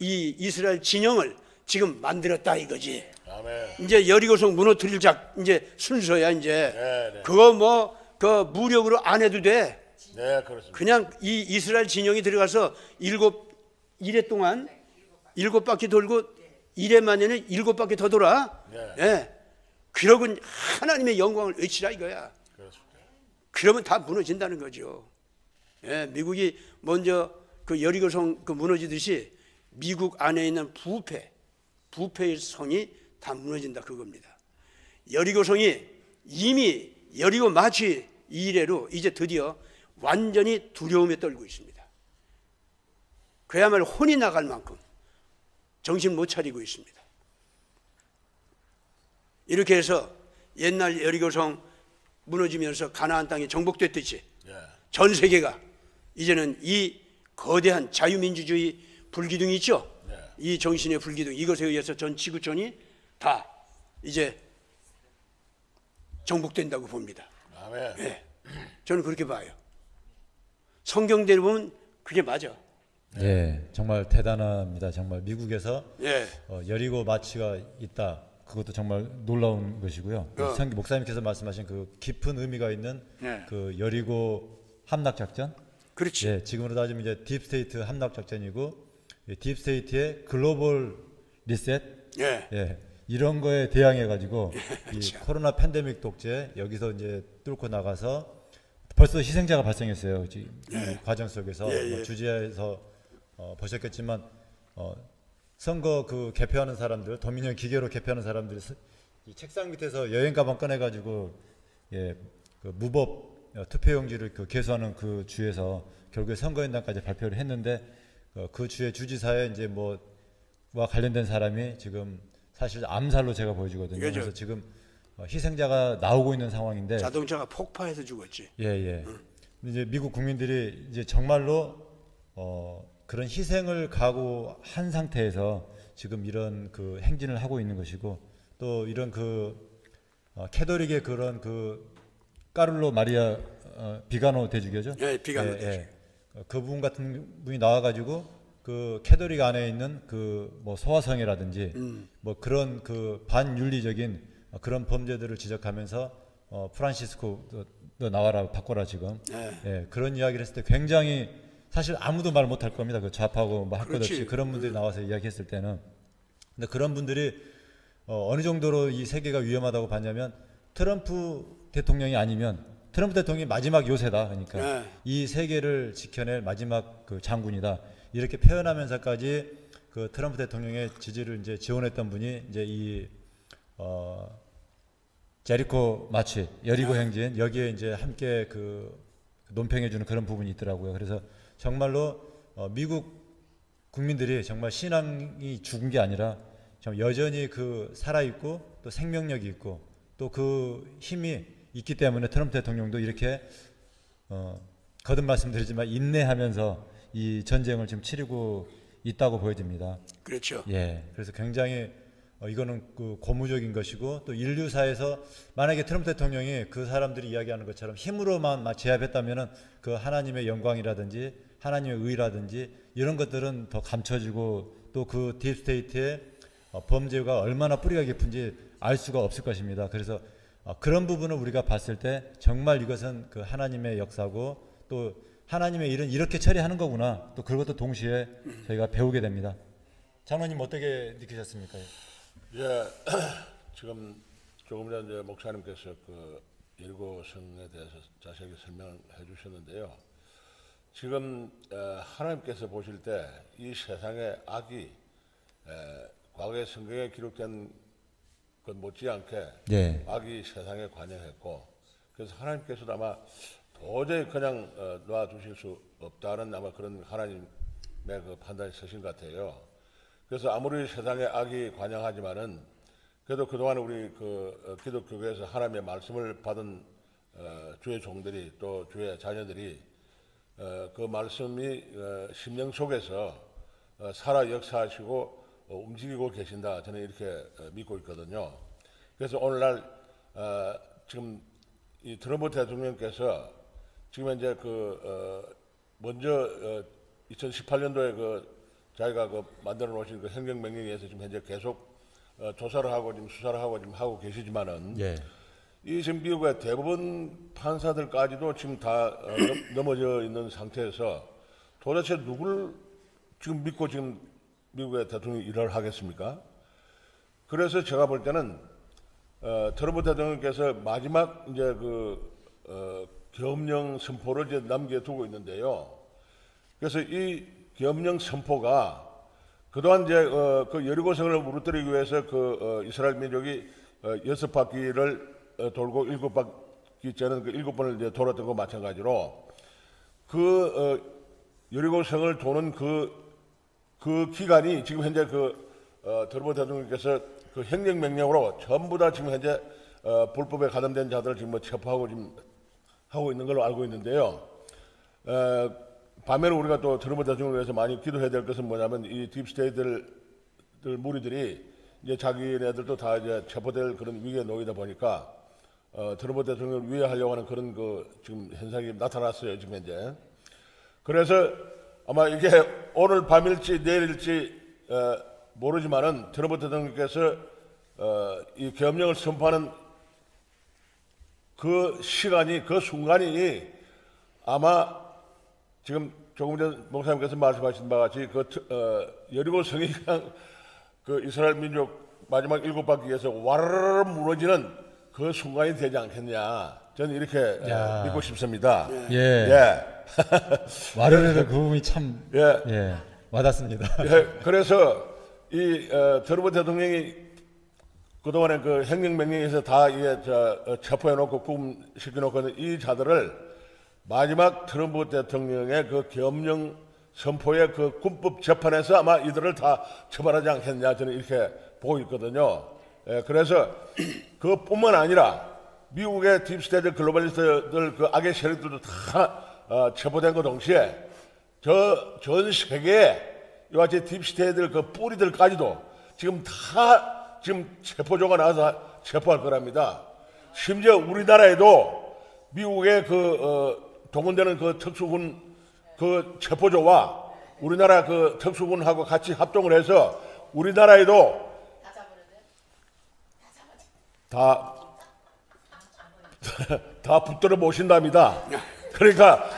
이 이스라엘 진영을 지금 만들었다 이거지. 아멘. 이제 여리고성 무너뜨릴 이제 순서야 이제. 네. 그거 뭐 그 무력으로 안 해도 돼. 네, 그렇습니다. 그냥 이 이스라엘 진영이 들어가서 7일 동안 7바퀴 돌고 1회 만에는 7바퀴 더 돌아. 네. 예. 그러고 하나님의 영광을 외치라 이거야. 그렇습니다. 그러면 다 무너진다는 거죠. 예, 미국이 먼저 그 여리고성 그 무너지듯이 미국 안에 있는 부패의 성이 다 무너진다 그겁니다. 여리고성이 이미 여리고 마취 이래로 이제 드디어 완전히 두려움에 떨고 있습니다. 그야말로 혼이 나갈 만큼 정신 못 차리고 있습니다. 이렇게 해서 옛날 여리고성 무너지면서 가나안 땅이 정복됐듯이 전 세계가 이제는 이 거대한 자유민주주의 불기둥이 있죠. 이 정신의 불기둥 이것에 의해서 전 지구촌이 다 이제 정복된다고 봅니다. 아멘. 예, 저는 그렇게 봐요. 성경대로 보면 그게 맞아. 예, 정말 대단합니다. 정말 미국에서 예, 여리고 마취가 있다. 그것도 정말 놀라운 것이고요. 목사님께서 말씀하신 그 깊은 의미가 있는 그 여리고 함락 작전. 그렇지. 예, 지금으로 따지면 이제 딥스테이트 함락 작전이고 딥스테이트의 글로벌 리셋. 예, 이런 거에 대항해 가지고 이 코로나 팬데믹 독재 여기서 이제 뚫고 나가서 벌써 희생자가 발생했어요. 지금 이 과정 속에서 뭐 주지사에서 보셨겠지만 선거 그 개표하는 사람들, 도민형 기계로 개표하는 사람들이 이 책상 밑에서 여행 가방 꺼내 가지고 예, 그 무법 투표용지를 그 개수하는 그 주에서 결국에 선거인단까지 발표를 했는데 그 주의 주지사에 이제 뭐 관련된 사람이 지금 사실 암살로 제가 보여지거든요. 그죠. 그래서 지금 희생자가 나오고 있는 상황인데 자동차가 폭파해서 죽었지. 예. 근데 이제 미국 국민들이 이제 정말로 그런 희생을 각오한 상태에서 지금 이런 그 행진을 하고 있는 것이고 또 이런 캐톨릭의 그런 까를로 마리아 비가노 대주교죠. 예, 비가노 대주교. 그분 같은 분이 나와가지고 그 캐톨릭 안에 있는 뭐 소화성애라든지 뭐 그런 반윤리적인 그런 범죄들을 지적하면서 프란시스코 너 나와라 바꿔라 지금 그런 이야기를 했을 때 굉장히 사실 아무도 말 못할 겁니다. 그 좌파고 뭐 할 것 없이 그런 분들이 나와서 이야기했을 때는. 근데 그런 분들이 어느 정도로 이 세계가 위험하다고 봤냐면 트럼프 대통령이 아니면 트럼프 대통령이 마지막 요새다. 그러니까 이 세계를 지켜낼 마지막 그 장군이다. 이렇게 표현하면서까지 그 트럼프 대통령의 지지를 이제 지원했던 분이 이제 이 제리코 마치 여리고 행진 여기에 이제 함께 논평해주는 그런 부분이 있더라고요. 그래서 정말로 미국 국민들이 정말 신앙이 죽은 게 아니라 여전히 살아 있고 또 생명력이 있고 또 그 힘이 있기 때문에 트럼프 대통령도 이렇게 거듭 말씀드리지만 인내하면서 이 전쟁을 지금 치르고 있다고 보여집니다. 그렇죠. 예, 그래서 굉장히 이거는 고무적인 것이고 또 인류사에서 만약에 트럼프 대통령이 그 사람들이 이야기하는 것처럼 힘으로만 제압했다면은 그 하나님의 영광이라든지 하나님의 의라든지 이런 것들은 더 감춰지고 또 그 딥스테이트의 범죄가 얼마나 뿌리가 깊은지 알 수가 없을 것입니다. 그래서 그런 부분을 우리가 봤을 때 정말 이것은 그 하나님의 역사고 또 하나님의 일은 이렇게 처리하는 거구나. 또 그것도 동시에 저희가 배우게 됩니다. 장로님 어떻게 느끼셨습니까? 예, 지금 조금 전에 이제 목사님께서 여리고 성에 대해서 자세하게 설명해 주셨는데요. 지금 하나님께서 보실 때 이 세상의 악이 과거의 성경에 기록된 것 못지않게 악이 세상에 관영했고 그래서 하나님께서도 아마 도저히 그냥 놔두실 수 없다는 아마 그런 하나님의 판단이 서신 것 같아요. 그래서 아무리 세상에 악이 관영하지만은 그래도 그동안 우리 기독교에서 하나님의 말씀을 받은 주의 종들이 또 주의 자녀들이 그 말씀이 심령 속에서 살아 역사하시고 움직이고 계신다. 저는 이렇게 믿고 있거든요. 그래서 오늘날 지금 이 트럼프 대통령께서 지금 이제 먼저 2018년도에 자기가 만들어 놓으신 행정명령에 의해서 지금 현재 계속 조사를 하고 지금 수사를 하고 지금 하고 계시지만은 이 지금 미국의 대부분 판사들까지도 지금 다 넘어져 있는 상태에서 도대체 누구를 지금 믿고 지금 미국의 대통령이 일을 하겠습니까? 그래서 제가 볼 때는 트럼프 대통령께서 마지막 이제 계엄령 선포를 이제 남겨두고 있는데요. 그래서 이 계엄령 선포가 그동안 이제 여리고성을 무너뜨리기 위해서 이스라엘 민족이 6바퀴를 돌고 7바퀴째는 7번을 이제 돌았던 것 마찬가지로 여리고성을 도는 그 기간이 지금 현재 트럼프 대통령께서 행정명령으로 전부 다 지금 현재 불법에 가담된 자들을 지금 체포하고 지금 하고 있는 걸로 알고 있는데요. 반면에 우리가 또 트럼프 대통령을 위해서 많이 기도해야 될 것은 뭐냐면 이 딥스테이트들 무리들이 이제 자기네들도 다 이제 체포될 그런 위기에 놓이다 보니까 트럼프 대통령을 위해하려고 하는 그런 지금 현상이 나타났어요, 지금 현재. 그래서 아마 이게 오늘 밤일지 내일일지 모르지만은 트럼프 대통령께서 이 계엄령을 선포하는 그 시간이, 그 순간이 아마 지금 조금 전 목사님께서 말씀하신 바와 같이 여리고 성이 그냥 이스라엘 민족 마지막 7바퀴에서 와르르 무너지는 그 순간이 되지 않겠냐. 저는 이렇게 믿고 싶습니다. 와르르의 그 부분이 참 와닿습니다. 그래서 이 트럼프 대통령이 그동안에 행정명령에서 다 체포해놓고 구금시켜놓고 있는 이 자들을 마지막 트럼프 대통령의 계엄령 선포의 그 군법 재판에서 아마 이들을 다 처벌하지 않겠냐 저는 이렇게 보고 있거든요. 예, 그래서 그뿐만 아니라 미국의 딥스테이트 글로벌리스트들 그 악의 세력들도 다 체포된 것 동시에 전 세계에 이와 같이 딥스테이트 그 뿌리들까지도 지금 다 지금 체포조가 나와서 체포할 거랍니다. 심지어 우리나라에도 미국의 동원되는 그 특수군 그 체포조와 우리나라 그 특수군하고 같이 합동을 해서 우리나라에도 다 붙들어 모신답니다. 그러니까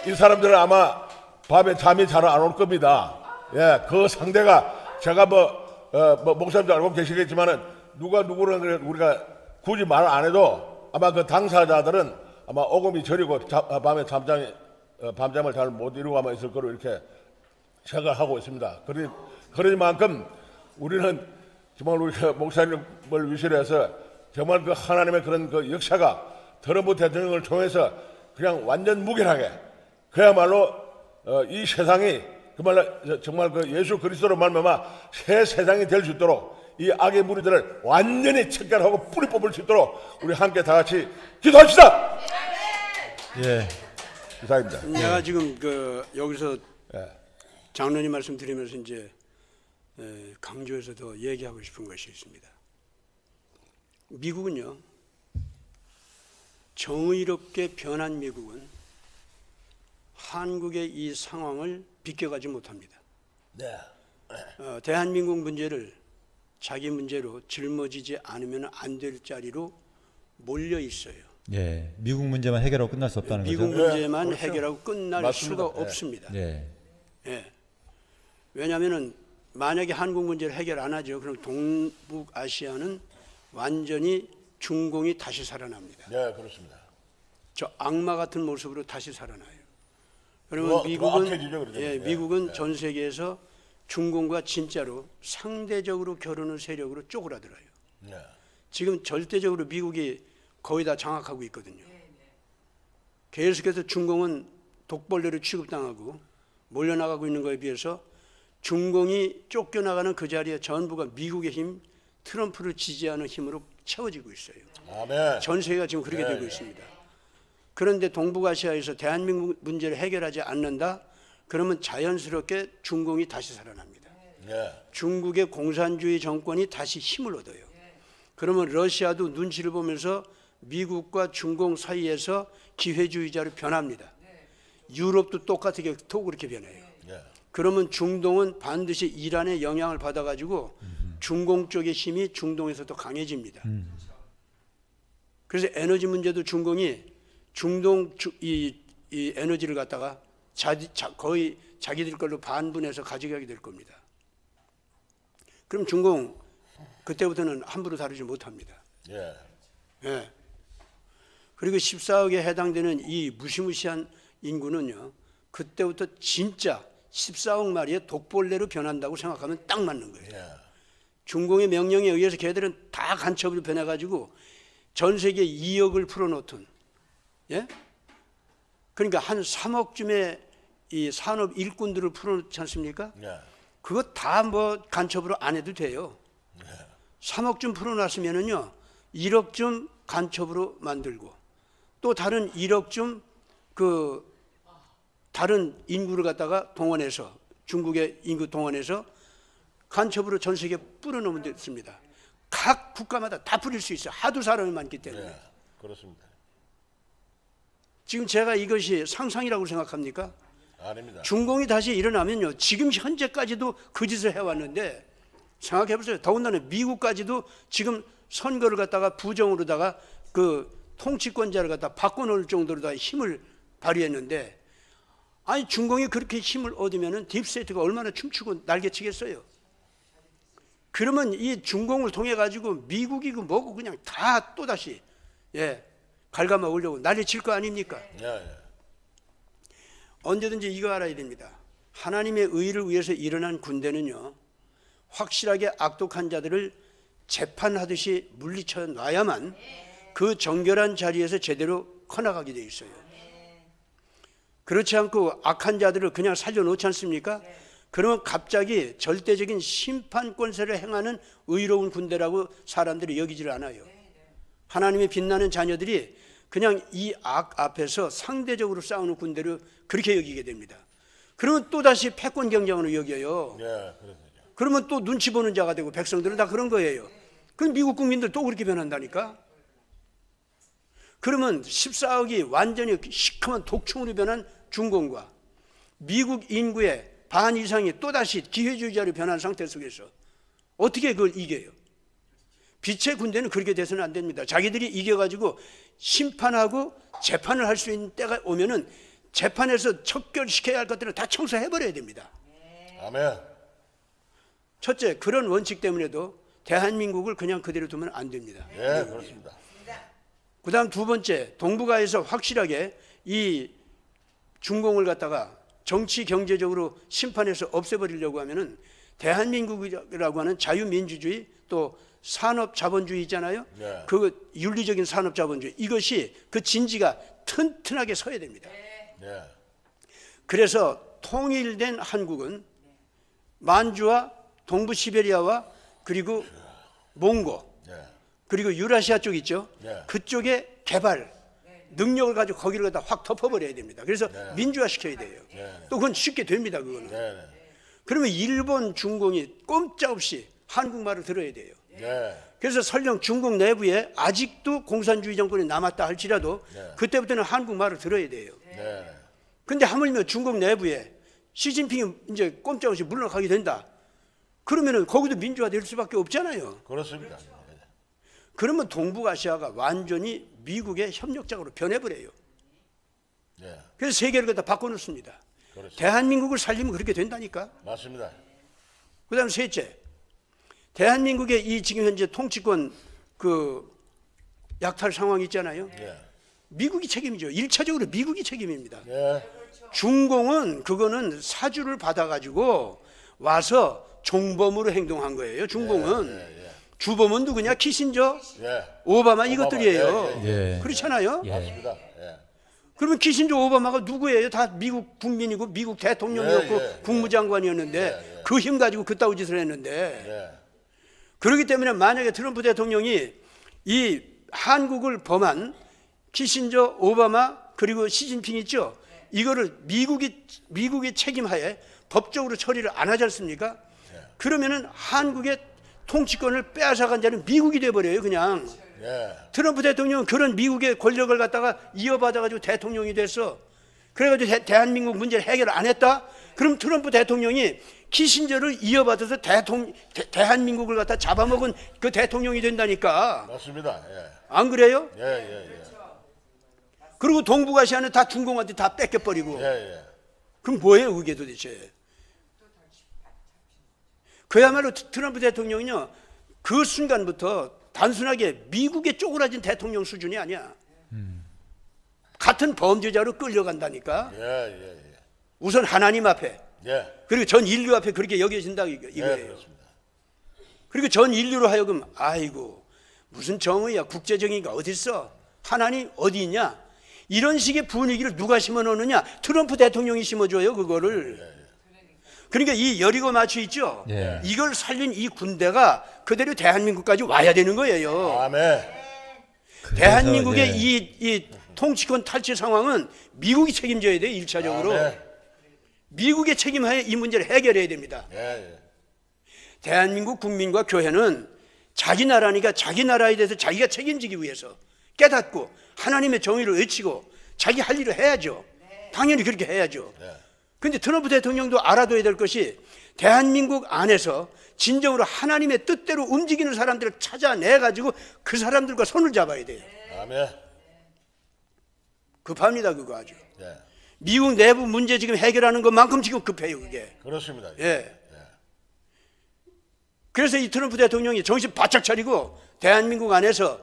이 사람들은 아마 밤에 잠이 잘 안 올 겁니다. 예, 그 상대가 제가 목사님도 알고 계시겠지만은 누가 누구를 우리가 굳이 말 안 해도 아마 그 당사자들은 아마 오금이 저리고 밤에 밤잠을 잘 못 이루고 아마 있을 거로 이렇게 생각하고 있습니다. 그러니만큼 우리는 정말 우리 목사님을 위시로 해서 정말 그 하나님의 그런 그 역사가 트럼프 대통령을 통해서 그냥 완전 무결하게 그야말로 이 세상이 정말 그 예수 그리스도로 말미암아 새 세상이 될 수 있도록 이 악의 무리들을 완전히 척결하고 뿌리 뽑을 수 있도록 우리 함께 다 같이 기도합시다. 예. 이상입니다. 내가 지금 여기서 예. 장로님 말씀 드리면서 이제 강조해서 더 얘기하고 싶은 것이 있습니다. 미국은요, 정의롭게 변한 미국은 한국의 이 상황을 비껴가지 못합니다. 네. 대한민국 문제를 자기 문제로 짊어지지 않으면 안 될 자리로 몰려 있어요. 예. 미국 문제만 해결하고 끝날 수 없다는 미국 거죠. 문제만 그렇죠. 해결하고 끝날 맞습니다. 수가 없습니다. 예. 예. 왜냐하면 만약에 한국 문제를 해결 안 하죠. 그럼 동북아시아는 완전히 중공이 다시 살아납니다. 네, 그렇습니다. 저 악마 같은 모습으로 다시 살아나요. 그러면 더 미국은 악해지죠, 그러죠. 예. 미국은 전 세계에서 중공과 진짜로 상대적으로 겨루는 세력으로 쪼그라들어요. 네. 지금 절대적으로 미국이 거의 다 장악하고 있거든요. 계속해서 중공은 독벌레로 취급당하고 몰려나가고 있는 것에 비해서 중공이 쫓겨나가는 그 자리에 전부가 미국의 힘, 트럼프를 지지하는 힘으로 채워지고 있어요. 아멘. 전 세계가 지금 그렇게 되고 있습니다. 그런데 동북아시아에서 대한민국 문제를 해결하지 않는다? 그러면 자연스럽게 중공이 다시 살아납니다. 네. 중국의 공산주의 정권이 다시 힘을 얻어요. 그러면 러시아도 눈치를 보면서 미국과 중공 사이에서 기회주의자로 변합니다. 유럽도 똑같게 또 그렇게 변해요. 네. 그러면 중동은 반드시 이란의 영향을 받아가지고 중공 쪽의 힘이 중동에서도 강해집니다. 그래서 에너지 문제도 중공이 중동 이 에너지를 갖다가 거의 자기들 걸로 반분해서 가져가게 될 겁니다. 그럼 중공 그때부터는 함부로 다루지 못합니다. 예. 예. 그리고 14억에 해당되는 이 무시무시한 인구는요, 그때부터 진짜 14억 마리의 독벌레로 변한다고 생각하면 딱 맞는 거예요. 예. 중공의 명령에 의해서 걔들은 다 간첩으로 변해가지고 전 세계 2억을 풀어놓던, 예? 그러니까 한 3억쯤의 이 산업 일꾼들을 풀어놓지 않습니까? 예. 그거 다 뭐 간첩으로 안 해도 돼요. 3억쯤 풀어놨으면은요, 1억쯤 간첩으로 만들고 또 다른 1억쯤 다른 인구를 갖다가 동원해서 중국의 인구 동원해서 간첩으로 전 세계에 뿌려놓으면 됐습니다. 각 국가마다 다 뿌릴 수 있어요. 하도 사람이 많기 때문에. 예. 그렇습니다. 지금 제가 이것이 상상이라고 생각합니까? 아닙니다. 중공이 다시 일어나면요, 지금 현재까지도 그 짓을 해왔는데 생각해 보세요. 더군다나 미국까지도 지금 선거를 갖다가 부정으로다가 그 통치권자를 갖다 바꿔놓을 정도로 다 힘을 발휘했는데, 아니 중공이 그렇게 힘을 얻으면은 딥스테이트가 얼마나 춤추고 날개치겠어요. 그러면 이 중공을 통해 가지고 미국이 그 뭐고 그냥 다 또 다시 갉아먹으려고 난리칠 거 아닙니까? 예. 예. 언제든지 이거 알아야 됩니다. 하나님의 의를 위해서 일어난 군대는요, 확실하게 악독한 자들을 재판하듯이 물리쳐 놔야만 그 정결한 자리에서 제대로 커나가게 돼 있어요. 그렇지 않고 악한 자들을 그냥 살려놓지 않습니까? 그러면 갑자기 절대적인 심판 권세를 행하는 의로운 군대라고 사람들이 여기지를 않아요. 하나님의 빛나는 자녀들이 그냥 이 악 앞에서 상대적으로 싸우는 군대를 그렇게 여기게 됩니다. 그러면 또다시 패권 경쟁으로 여겨요. 그러면 또 눈치 보는 자가 되고 백성들은 다 그런 거예요. 그럼 미국 국민들 또 그렇게 변한다니까. 그러면 14억이 완전히 시커먼 독충으로 변한 중공과 미국 인구의 반 이상이 또다시 기회주의자로 변한 상태 속에서 어떻게 그걸 이겨요? 빛의 군대는 그렇게 돼서는 안 됩니다. 자기들이 이겨가지고 심판하고 재판을 할 수 있는 때가 오면은 재판에서 척결시켜야 할 것들을 다 청소해버려야 됩니다. 아멘. 첫째, 그런 원칙 때문에도 대한민국을 그냥 그대로 두면 안 됩니다. 예, 그렇습니다. 그 다음 두 번째, 동북아에서 확실하게 이 중공을 갖다가 정치 경제적으로 심판해서 없애버리려고 하면은 대한민국이라고 하는 자유민주주의 또 산업자본주의 있잖아요. 네. 그 윤리적인 산업자본주의 이것이 그 진지가 튼튼하게 서야 됩니다. 네. 그래서 통일된 한국은 만주와 동부 시베리아와 그리고 몽고 네. 그리고 유라시아 쪽 있죠. 네. 그쪽에 개발 능력을 가지고 거기를 갖다 확 덮어버려야 됩니다. 그래서 민주화 시켜야 돼요. 또 그건 쉽게 됩니다. 그거는. 네. 그러면 일본 중공이 꼼짝없이 한국말을 들어야 돼요. 네. 그래서 설령 중국 내부에 아직도 공산주의 정권이 남았다 할지라도 그때부터는 한국말을 들어야 돼요. 네. 근데 하물며 중국 내부에 시진핑이 이제 꼼짝없이 물러가게 된다. 그러면은 거기도 민주화 될 수밖에 없잖아요. 그렇습니다. 그러면 동북아시아가 완전히 미국의 협력장으로 변해버려요. 네. 그래서 세계를 갖다 바꿔놓습니다. 그렇습니다. 대한민국을 살리면 그렇게 된다니까. 맞습니다. 그 다음 셋째, 대한민국의 이 지금 현재 통치권 그 약탈 상황이 있잖아요. 네. 미국이 책임이죠. 1차적으로 미국이 책임입니다. 네. 중공은 그거는 사주를 받아가지고 와서 종범으로 행동한 거예요. 중공은. 주범은 누구냐? 키신저, 오바마 이것들이에요. 그렇잖아요. 맞습니다. 그러면 키신저 오바마가 누구예요? 다 미국 국민이고 미국 대통령이었고 국무장관이었는데 그 힘 가지고 그따위 짓을 했는데 그렇기 때문에 만약에 트럼프 대통령이 이 한국을 범한 키신저, 오바마 그리고 시진핑 있죠? 이거를 미국이 책임하에 법적으로 처리를 안 하지 않습니까? 그러면은 한국의 통치권을 빼앗아간 자는 미국이 돼버려요. 그냥. 트럼프 대통령은 그런 미국의 권력을 갖다가 이어받아가지고 대통령이 됐어. 그래가지고 대한민국 문제를 해결 안 했다? 그럼 트럼프 대통령이 키신저를 이어받아서 대한민국을 갖다 잡아먹은 그 대통령이 된다니까. 맞습니다. 안 그래요? 예. 그리고 동북아시아는 다 중공한테 다 뺏겨버리고. 그럼 뭐예요 그게 도대체? 그야말로 트럼프 대통령이요 그 순간부터 단순하게 미국에 쪼그라진 대통령 수준이 아니야. 같은 범죄자로 끌려간다니까. 우선 하나님 앞에 그리고 전 인류 앞에 그렇게 여겨진다 이거예요. 그리고 전 인류로 하여금 아이고 무슨 정의야 국제정의가 어디 있어? 하나님 어디 있냐? 이런 식의 분위기를 누가 심어놓느냐? 트럼프 대통령이 심어줘요 그거를. 그러니까 이 여리고 마취 있죠? 이걸 살린 이 군대가 그대로 대한민국까지 와야 되는 거예요. 아멘. 대한민국의 이 통치권 탈취 상황은 미국이 책임져야 돼요. 1차적으로. 미국의 책임하에 이 문제를 해결해야 됩니다. 대한민국 국민과 교회는 자기 나라니까 자기 나라에 대해서 자기가 책임지기 위해서 깨닫고 하나님의 정의를 외치고 자기 할 일을 해야죠. 당연히 그렇게 해야죠. 그런데 트럼프 대통령도 알아둬야 될 것이 대한민국 안에서 진정으로 하나님의 뜻대로 움직이는 사람들을 찾아내가지고 그 사람들과 손을 잡아야 돼요. 아멘. 급합니다 그거 아주. 미국 내부 문제 지금 해결하는 것만큼 지금 급해요 그게. 그렇습니다. 그래서 이 트럼프 대통령이 정신 바짝 차리고 대한민국 안에서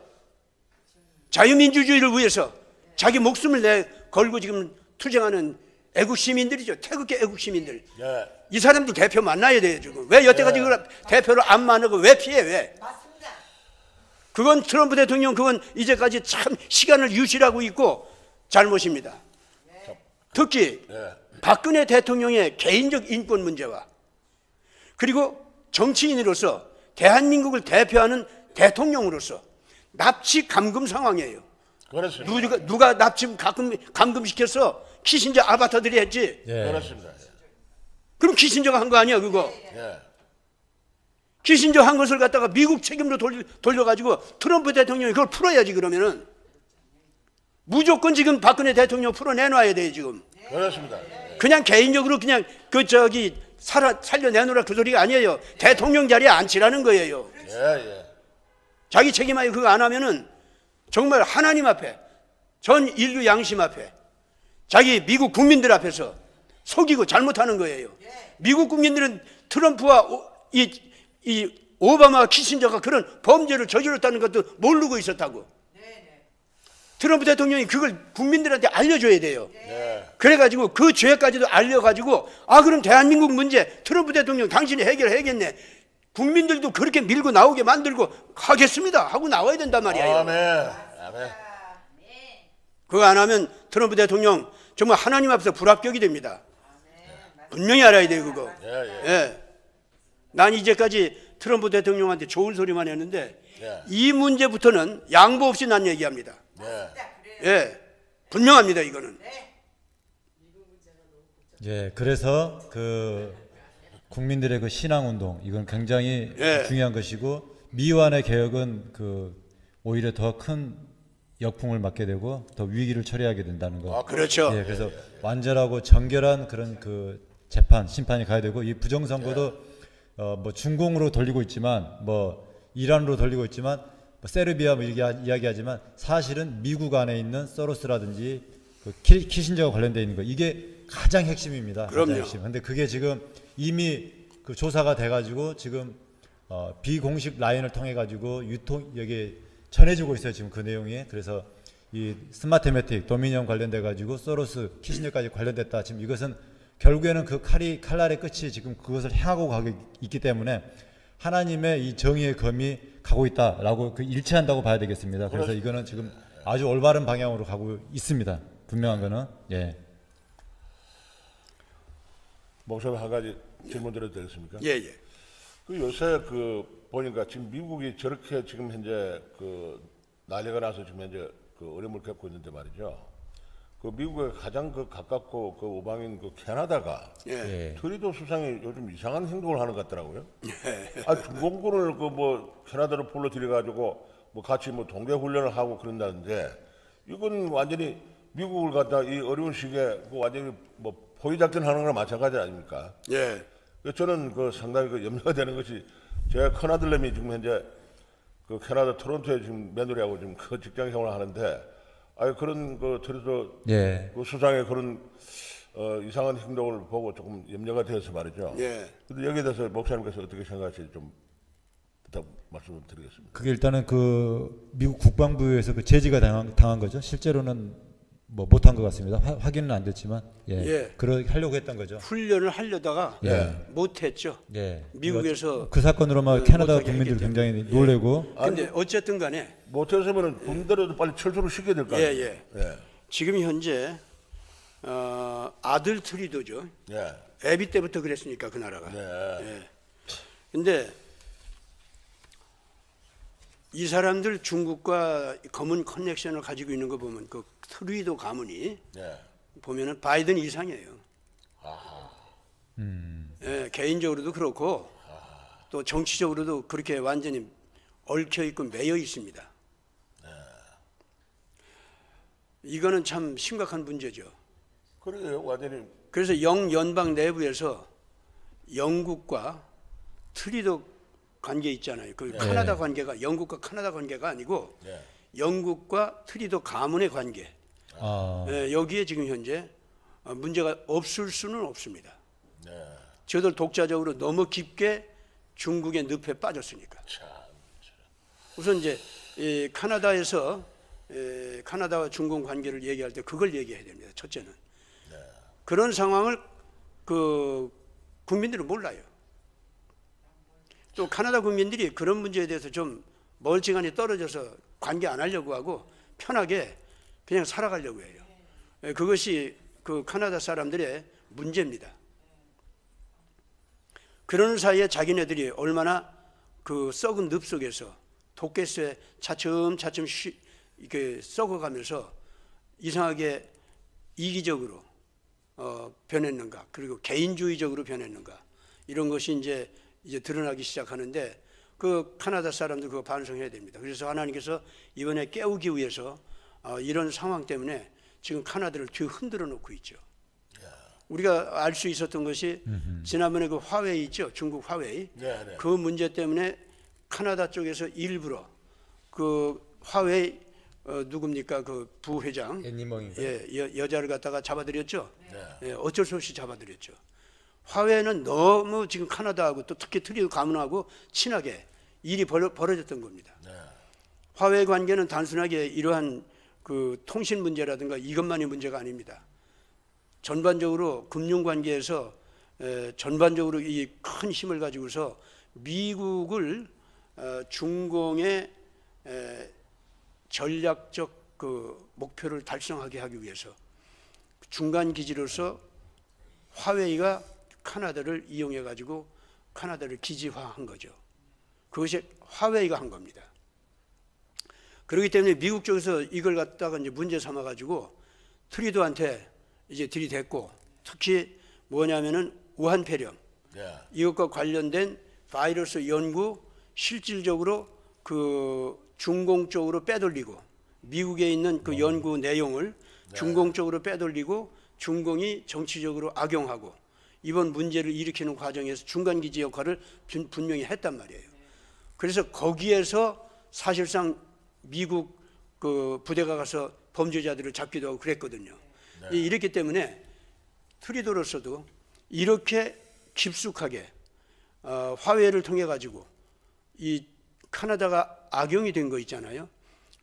자유민주주의를 위해서 자기 목숨을 걸고 지금 투쟁하는 애국 시민들이죠. 태극기 애국 시민들. 이 사람들 대표 만나야 돼요 지금. 왜 여태까지 그 대표를 안 만나고 왜 피해 왜? 맞습니다. 그건 트럼프 대통령 그건 이제까지 참 시간을 유실하고 있고 잘못입니다. 특히 예. 박근혜 대통령의 개인적 인권 문제와 그리고 정치인으로서 대한민국을 대표하는 대통령으로서 납치 감금 상황이에요. 그렇습니다. 누가 납치 감금시켜서 키신저 아바타들이 했지. 예. 그렇습니다. 그럼 키신저가 한 거 아니야 그거. 예. 키신저 한 것을 갖다가 미국 책임으로 돌려가지고 트럼프 대통령이 그걸 풀어야지. 그러면은 무조건 지금 박근혜 대통령 풀어내놔야 돼 지금. 그렇습니다. 그냥 개인적으로 그냥 살려내놓으라 그 소리가 아니에요. 대통령 자리에 앉히라는 거예요. 예, 예. 자기 책임하에 그거 안 하면은 정말 하나님 앞에, 전 인류 양심 앞에, 자기 미국 국민들 앞에서 속이고 잘못하는 거예요. 미국 국민들은 트럼프와 이 오바마 키신저가 그런 범죄를 저질렀다는 것도 모르고 있었다고. 트럼프 대통령이 그걸 국민들한테 알려줘야 돼요. 그래가지고 그 죄까지도 알려가지고 그럼 대한민국 문제 트럼프 대통령 당신이 해결해야겠네. 국민들도 그렇게 밀고 나오게 만들고 하겠습니다 하고 나와야 된단 말이에요. 아멘. 아멘. 그거 안 하면 트럼프 대통령 정말 하나님 앞에서 불합격이 됩니다. 분명히 알아야 돼요 그거. 예. 난 이제까지 트럼프 대통령한테 좋은 소리만 했는데 이 문제부터는 양보 없이 난 얘기합니다. 예, 분명합니다 이거는. 예, 그래서 그 국민들의 그 신앙 운동 이건 굉장히 예. 중요한 것이고 미완의 개혁은 그 오히려 더 큰 역풍을 맞게 되고 더 위기를 초래하게 된다는 거. 그렇죠. 예, 그래서 완전하고 정결한 그런 그 재판 심판이 가야 되고 이 부정선거도 뭐 중공으로 돌리고 있지만 뭐 이란으로 돌리고 있지만 뭐 세르비아 뭐 이야기하지만 사실은 미국 안에 있는 소로스라든지 그 키신저와 관련되어 있는 거 이게 가장 핵심입니다. 그럼요. 가장 핵심. 근데 그게 지금 이미 그 조사가 돼가지고 지금 비공식 라인을 통해 가지고 여기 전해지고 있어요. 지금 그 내용이. 그래서 이 스마트매틱 도미니언 관련돼 가지고 소로스 키신저까지 관련됐다. 지금 이것은 결국에는 그 칼날의 끝이 지금 그것을 향하고 가고 있기 때문에 하나님의 이 정의의 검이 가고 있다라고 그 일치한다고 봐야 되겠습니다. 그래서 이거는 지금 아주 올바른 방향으로 가고 있습니다. 분명한 거는. 예. 목사님 한 가지 질문 드려도 되겠습니까? 예. 그 요새 그 보니까 지금 미국이 저렇게 지금 현재 그 난리가 나서 지금 현재 그 어려움을 겪고 있는데 말이죠. 그 미국에 가장 그 가깝고 그 우방인 그 캐나다가 예. 트리도 수상이 요즘 이상한 행동을 하는 것 같더라고요. 중공군을 그 뭐 캐나다로 불러들여 가지고 뭐 같이 뭐 동계 훈련을 하고 그런다는데 이건 완전히 미국을 갖다 이 어려운 시기에 그 완전히 뭐 포위작전 하는 거랑 마찬가지 아닙니까? 예. 저는 그 상당히 그 염려가 되는 것이 제가 큰아들내미 지금 현재 그 캐나다 토론토에 지금 며느리하고 지금 그 직장 생활을 하는데 그런 그 트리도 예. 그 수상의 그런 이상한 행동을 보고 조금 염려가 되어서 말이죠. 예. 근데 여기에 대해서 목사님께서 어떻게 생각하실지 좀 부탁 말씀을 드리겠습니다. 그게 일단은 그 미국 국방부에서 그 제지가 당한 거죠. 실제로는 뭐 못한 것 같습니다. 확인은 안 됐지만 예. 그렇게 하려고 했던 거죠. 훈련을 하려다가 예. 못했죠. 예. 미국에서 그 사건으로만 캐나다 못하게 국민들이 했기 굉장히 놀래고 근데 어쨌든 간에 못했으면은 군대로도 빨리 철수를 시켜야 될 거 아니에요. 예. 지금 현재 아들 트리도죠. 예. 애비 때부터 그랬으니까 그 나라가. 예. 근데 이 사람들 중국과 검은 커넥션을 가지고 있는 거 보면 그 트리도 가문이 보면은 바이든 이상이에요. 예, 개인적으로도 그렇고 또 정치적으로도 그렇게 완전히 얽혀 있고 매여 있습니다. 이거는 참 심각한 문제죠. 그래요, 완전히. 그래서 영연방 내부에서 영국과 트리도 관계 있잖아요. 그 카나다 관계가 영국과 카나다 관계가 아니고 영국과 트리도 가문의 관계. 여기에 지금 현재 문제가 없을 수는 없습니다. 저들 독자적으로 너무 깊게 중국의 늪에 빠졌으니까. 우선 이제 카나다에서 카나다와 중국 관계를 얘기할 때 그걸 얘기해야 됩니다. 첫째는 그런 상황을 그 국민들은 몰라요. 또 카나다 국민들이 그런 문제에 대해서 좀 멀찌감치 떨어져서 관계 안 하려고 하고 편하게 그냥 살아가려고 해요. 그것이 그 카나다 사람들의 문제입니다. 그러는 사이에 자기네들이 얼마나 그 썩은 늪 속에서 독개수에 차츰차츰 이렇게 썩어가면서 이상하게 이기적으로 변했는가, 그리고 개인주의적으로 변했는가, 이런 것이 이제 드러나기 시작하는데 그 카나다 사람들 그거 반성해야 됩니다. 그래서 하나님께서 이번에 깨우기 위해서 이런 상황 때문에 지금 카나다를 뒤 흔들어 놓고 있죠. 우리가 알 수 있었던 것이 지난번에 그 화웨이 있죠, 중국 화웨이. 네. 그 문제 때문에 카나다 쪽에서 일부러 그 화웨이 누굽니까, 그 부회장, 애니멍인가? 예, 여자를 갖다가 잡아들였죠. 네. 예, 어쩔 수 없이 잡아들였죠. 화웨이는 너무 지금 카나다하고 또 특히 트리도 가문하고 친하게 일이 벌어졌던 겁니다. 네. 화웨이 관계는 단순하게 이러한 그 통신 문제라든가 이것만이 문제가 아닙니다. 전반적으로 금융 관계에서 전반적으로 이 큰 힘을 가지고서 미국을 중공의 전략적 그 목표를 달성하게 하기 위해서 중간 기지로서 화웨이가 카나다를 이용해 가지고 카나다를 기지화한 거죠. 그것이 화웨이가 한 겁니다. 그렇기 때문에 미국 쪽에서 이걸 갖다가 이제 문제 삼아 가지고 트리도한테 이제 들이댔고, 특히 뭐냐면은 우한폐렴, 이것과 관련된 바이러스 연구 실질적으로 그 중공 쪽으로 빼돌리고, 미국에 있는 그 연구 내용을 중공 쪽으로 빼돌리고 중공이 정치적으로 악용하고 이번 문제를 일으키는 과정에서 중간기지 역할을 분명히 했단 말이에요. 그래서 거기에서 사실상 미국 그 부대가 가서 범죄자들을 잡기도 하고 그랬거든요. 이렇기 때문에 트리도로서도 이렇게 깊숙하게 화웨이를 통해 가지고 이 카나다가 악용이 된 거 있잖아요.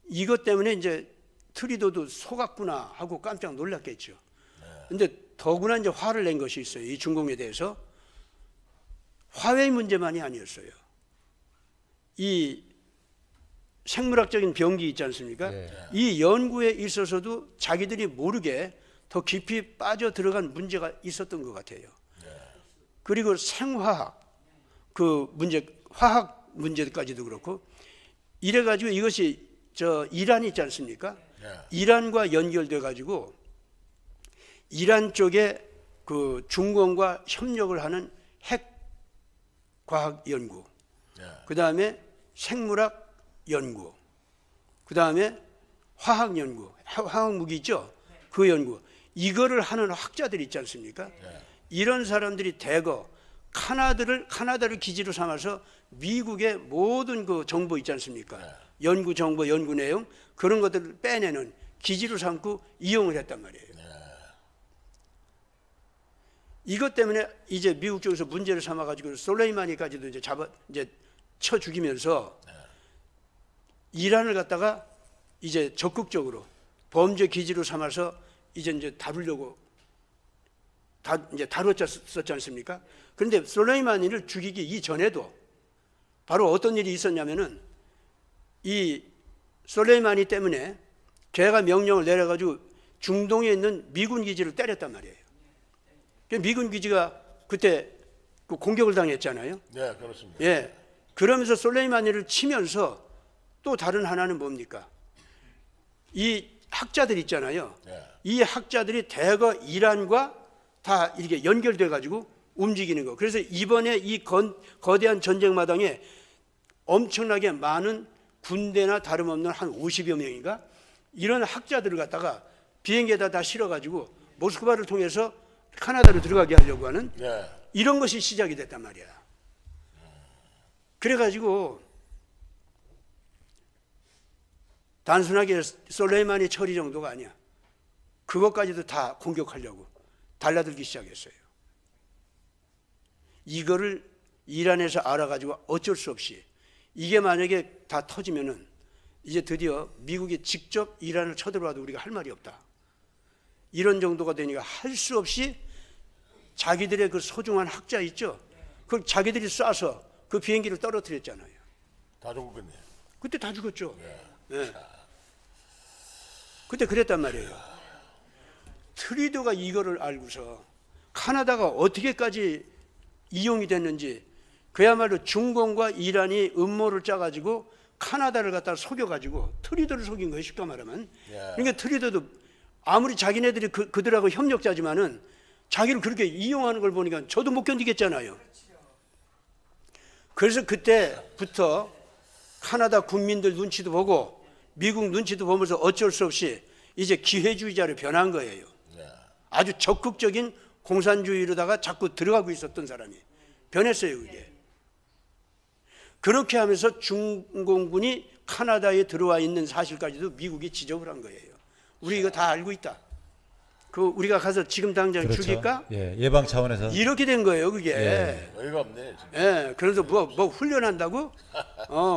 이것 때문에 이제 트리도도 속았구나 하고 깜짝 놀랐겠죠. 근데 더구나 이제 화를 낸 것이 있어요. 이 중공에 대해서 화웨이 문제만이 아니었어요. 이 생물학적인 병기 있지 않습니까? 이 연구에 있어서도 자기들이 모르게 더 깊이 빠져 들어간 문제가 있었던 것 같아요. 그리고 생화학 그 문제, 화학 문제까지도 그렇고 이래 가지고 이것이 저 이란 있지 않습니까? 이란과 연결돼 가지고 이란 쪽에 그 중공과 협력을 하는 핵 과학 연구, 그 다음에 생물학 연구, 그 다음에 화학 연구, 화학 무기 있죠? 그 연구, 이거를 하는 학자들이 있지 않습니까? 이런 사람들이 대거 카나다를 기지로 삼아서 미국의 모든 그 정보 있지 않습니까? 연구 정보, 연구 내용, 그런 것들을 빼내는 기지로 삼고 이용을 했단 말이에요. 이것 때문에 이제 미국 쪽에서 문제를 삼아가지고 솔레이마니까지도 이제 쳐 죽이면서 이란을 갖다가 이제 적극적으로 범죄 기지로 삼아서 이제 다루려고 이제 다뤘었지 않습니까? 그런데 솔레이마니를 죽이기 이전에도 바로 어떤 일이 있었냐면은 이 솔레이마니 때문에 걔가 명령을 내려가지고 중동에 있는 미군 기지를 때렸단 말이에요. 미군 기지가 그때 그 공격을 당했잖아요. 네, 그렇습니다. 예. 그러면서 솔레이마니를 치면서 또 다른 하나는 뭡니까? 이 학자들 있잖아요. 이 학자들이 대거 이란과 다 이렇게 연결돼 가지고 움직이는 거. 그래서 이번에 이 거대한 전쟁 마당에 엄청나게 많은 군대나 다름없는 한 50여 명인가 이런 학자들을 갖다가 비행기에다 다 실어 가지고 모스크바를 통해서 카나다로 들어가게 하려고 하는 이런 것이 시작이 됐단 말이야. 그래가지고 단순하게 솔레이마니 처리 정도가 아니야. 그것까지도 다 공격하려고 달라들기 시작했어요. 이거를 이란에서 알아가지고 어쩔 수 없이 이게 만약에 다 터지면은 이제 드디어 미국이 직접 이란을 쳐들어와도 우리가 할 말이 없다. 이런 정도가 되니까 할 수 없이 자기들의 그 소중한 학자 있죠? 그걸 자기들이 쏴서 그 비행기를 떨어뜨렸잖아요. 다 죽었겠네요. 그때 다 죽었죠. 네. 그때 그랬단 말이에요. 트리도가 이거를 알고서 카나다가 어떻게까지 이용이 됐는지, 그야말로 중공과 이란이 음모를 짜가지고 카나다를 갖다 속여가지고 트리도를 속인 거예요, 쉽게 말하면. 그러니까 트리도도 아무리 자기네들이 그들하고 협력자지만은 자기를 그렇게 이용하는 걸 보니까 저도 못 견디겠잖아요. 그래서 그때부터 카나다 국민들 눈치도 보고 미국 눈치도 보면서 어쩔 수 없이 이제 기회주의자로 변한 거예요. 아주 적극적인 공산주의로다가 자꾸 들어가고 있었던 사람이 변했어요, 그게. 그렇게 하면서 중공군이 카나다에 들어와 있는 사실까지도 미국이 지적을 한 거예요. 우리 이거 다 알고 있다. 그 우리가 가서 지금 당장 그렇죠. 죽일까? 예, 예방 차원에서 이렇게 된 거예요, 그게. 예. 어이가 없네. 진짜. 예, 그래서 뭐 훈련한다고?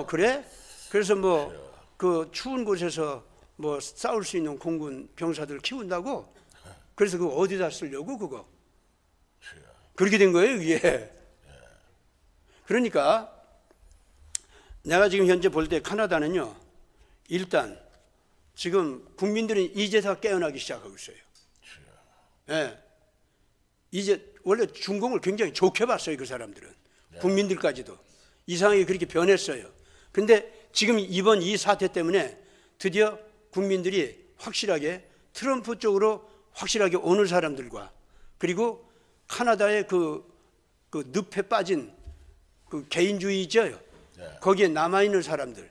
그래? 그래서 뭐 그 추운 곳에서 뭐 싸울 수 있는 공군 병사들 키운다고? 그래서 그거 어디다 쓰려고 그거? 그렇게 된 거예요, 이게. 그러니까 내가 지금 현재 볼 때 카나다는요, 일단 지금 국민들이 이제 다 깨어나기 시작하고 있어요. 예. 이제 원래 중공을 굉장히 좋게 봤어요, 그 사람들은. 국민들까지도. 이상하게 그렇게 변했어요. 근데 지금 이번 이 사태 때문에 드디어 국민들이 확실하게 트럼프 쪽으로 확실하게 오는 사람들과, 그리고 카나다의 그 늪에 빠진 그 개인주의죠. 거기에 남아있는 사람들,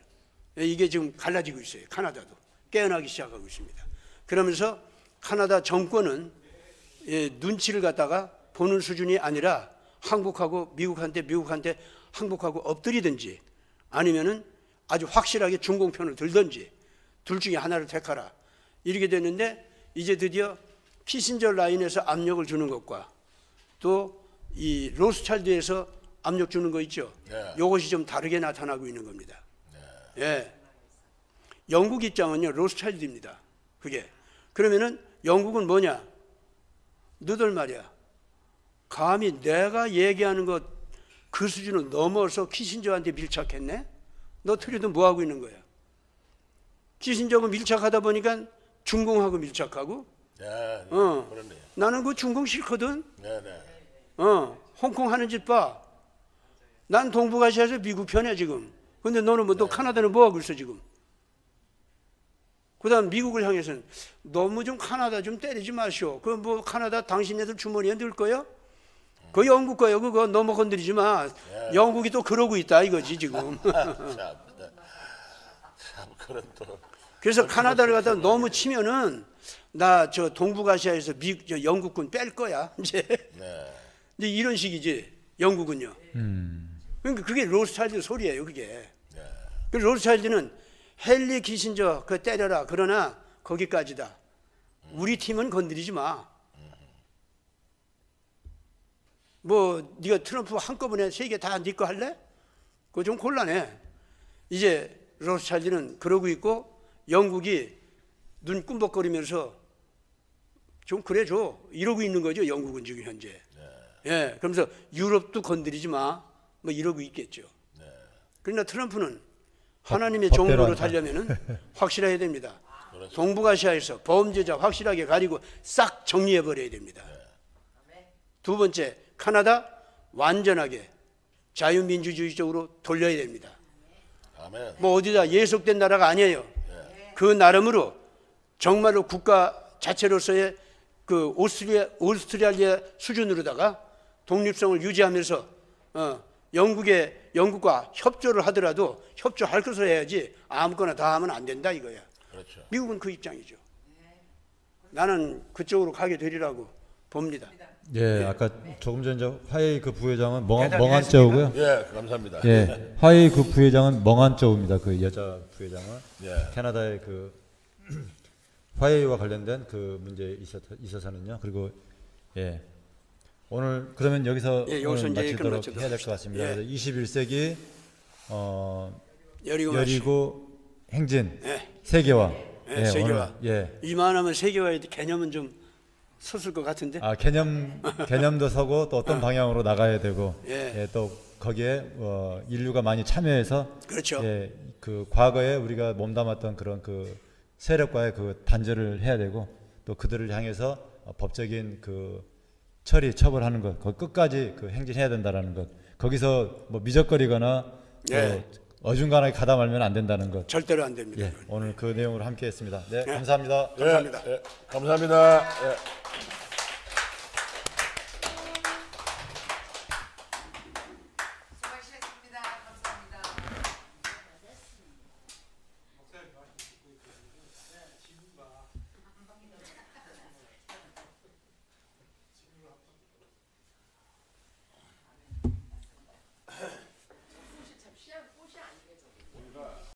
이게 지금 갈라지고 있어요. 카나다도 깨어나기 시작하고 있습니다. 그러면서 카나다 정권은 눈치를 갖다가 보는 수준이 아니라 항복하고 미국한테 항복하고 엎드리든지, 아니면은 아주 확실하게 중공편을 들든지 둘 중에 하나를 택하라, 이렇게 됐는데, 이제 드디어 키신저 라인에서 압력을 주는 것과 또 이 로스차일드에서 압력 주는 거 있죠. 이것이 좀 다르게 나타나고 있는 겁니다. 예. 영국 입장은요, 로스차일드입니다. 그게. 그러면은 영국은 뭐냐? 너들 말이야, 감히 내가 얘기하는 것 그 수준을 넘어서 키신저한테 밀착했네? 너 트리도 뭐 하고 있는 거야? 키신저하고 밀착하다 보니까 중공하고 밀착하고. 그렇네. 나는 그 중공 싫거든. 네네. 홍콩 하는 짓 봐. 난 동북아시아에서 미국 편이야 지금. 근데 너는 뭐, 너 카나다는 뭐 하고 있어 지금? 그다음 미국을 향해서는 너무 좀 카나다 좀 때리지 마시오. 그 뭐 카나다 당신네들 주머니에 넣을 거요? 그 영국 거요. 그거 너무 건드리지 마. 영국이 또 그러고 있다 이거지 지금. 참 그런 또. 그래서 카나다를 갖다 너무 치면은 나 저 동북아시아에서 저 영국군 뺄 거야 이제. 이제 이런 식이지 영국은요. 그러니까 그게 로스차일드 소리예요, 그게. 그 로스차일드는 헨리 키신저 그 때려라, 그러나 거기까지다. 우리 팀은 건드리지 마. 뭐 네가 트럼프 한꺼번에 세 개 다 네 거 할래? 그거 좀 곤란해. 이제 로스차일드는 그러고 있고, 영국이 눈 꿈벅거리면서 좀 그래줘 이러고 있는 거죠, 영국은 지금 현재. 예, 그러면서 유럽도 건드리지 마, 뭐 이러고 있겠죠. 그러나 트럼프는 하나님의 종으로 달려면은 확실해야 됩니다. 동북아시아에서 범죄자 확실하게 가리고 싹 정리해 버려야 됩니다. 두 번째, 카나다 완전하게 자유민주주의적으로 돌려야 됩니다. 뭐 어디다 예속된 나라가 아니에요. 그 나름으로 정말로 국가 자체로서의 그 오스트리아 수준으로다가 독립성을 유지하면서 영국과 협조를 하더라도 협조할 것을 해야지 아무거나 다 하면 안 된다 이거야. 그렇죠. 미국은 그 입장이죠. 나는 그쪽으로 가게 되리라고 봅니다. 예, 아까 조금 전 이제 화웨이 그 부회장은 멍한 쩌우고요. 예, 감사합니다. 예, 화웨이 그 부회장은 멍한 쩌우입니다. 그 여자 부회장은 캐나다의 그 화웨이와 관련된 그 문제에 있어서는요. 그리고 예, 오늘 그러면 여기서 오늘 마치도록 해야 될 것 같습니다. 그래서 21세기 여리고 행진 세계화. 예, 세계화. 예. 이만하면 세계화의 개념은 좀 섰을 것 같은데. 개념도 서고 또 어떤 방향으로 나가야 되고, 또 거기에 인류가 많이 참여해서, 그렇죠. 예, 그 과거에 우리가 몸담았던 그런 그 세력과의 그 단절을 해야 되고, 또 그들을 향해서 법적인 그 처리 처벌하는 것, 그 끝까지 그 행진해야 된다라는 것. 거기서 뭐 미적거리거나 네. 어중간하게 가다 말면 안 된다는 것. 절대로 안 됩니다. 예, 오늘 그 내용으로 함께했습니다. 네, 네. 감사합니다. 감사합니다. 감사합니다. 예.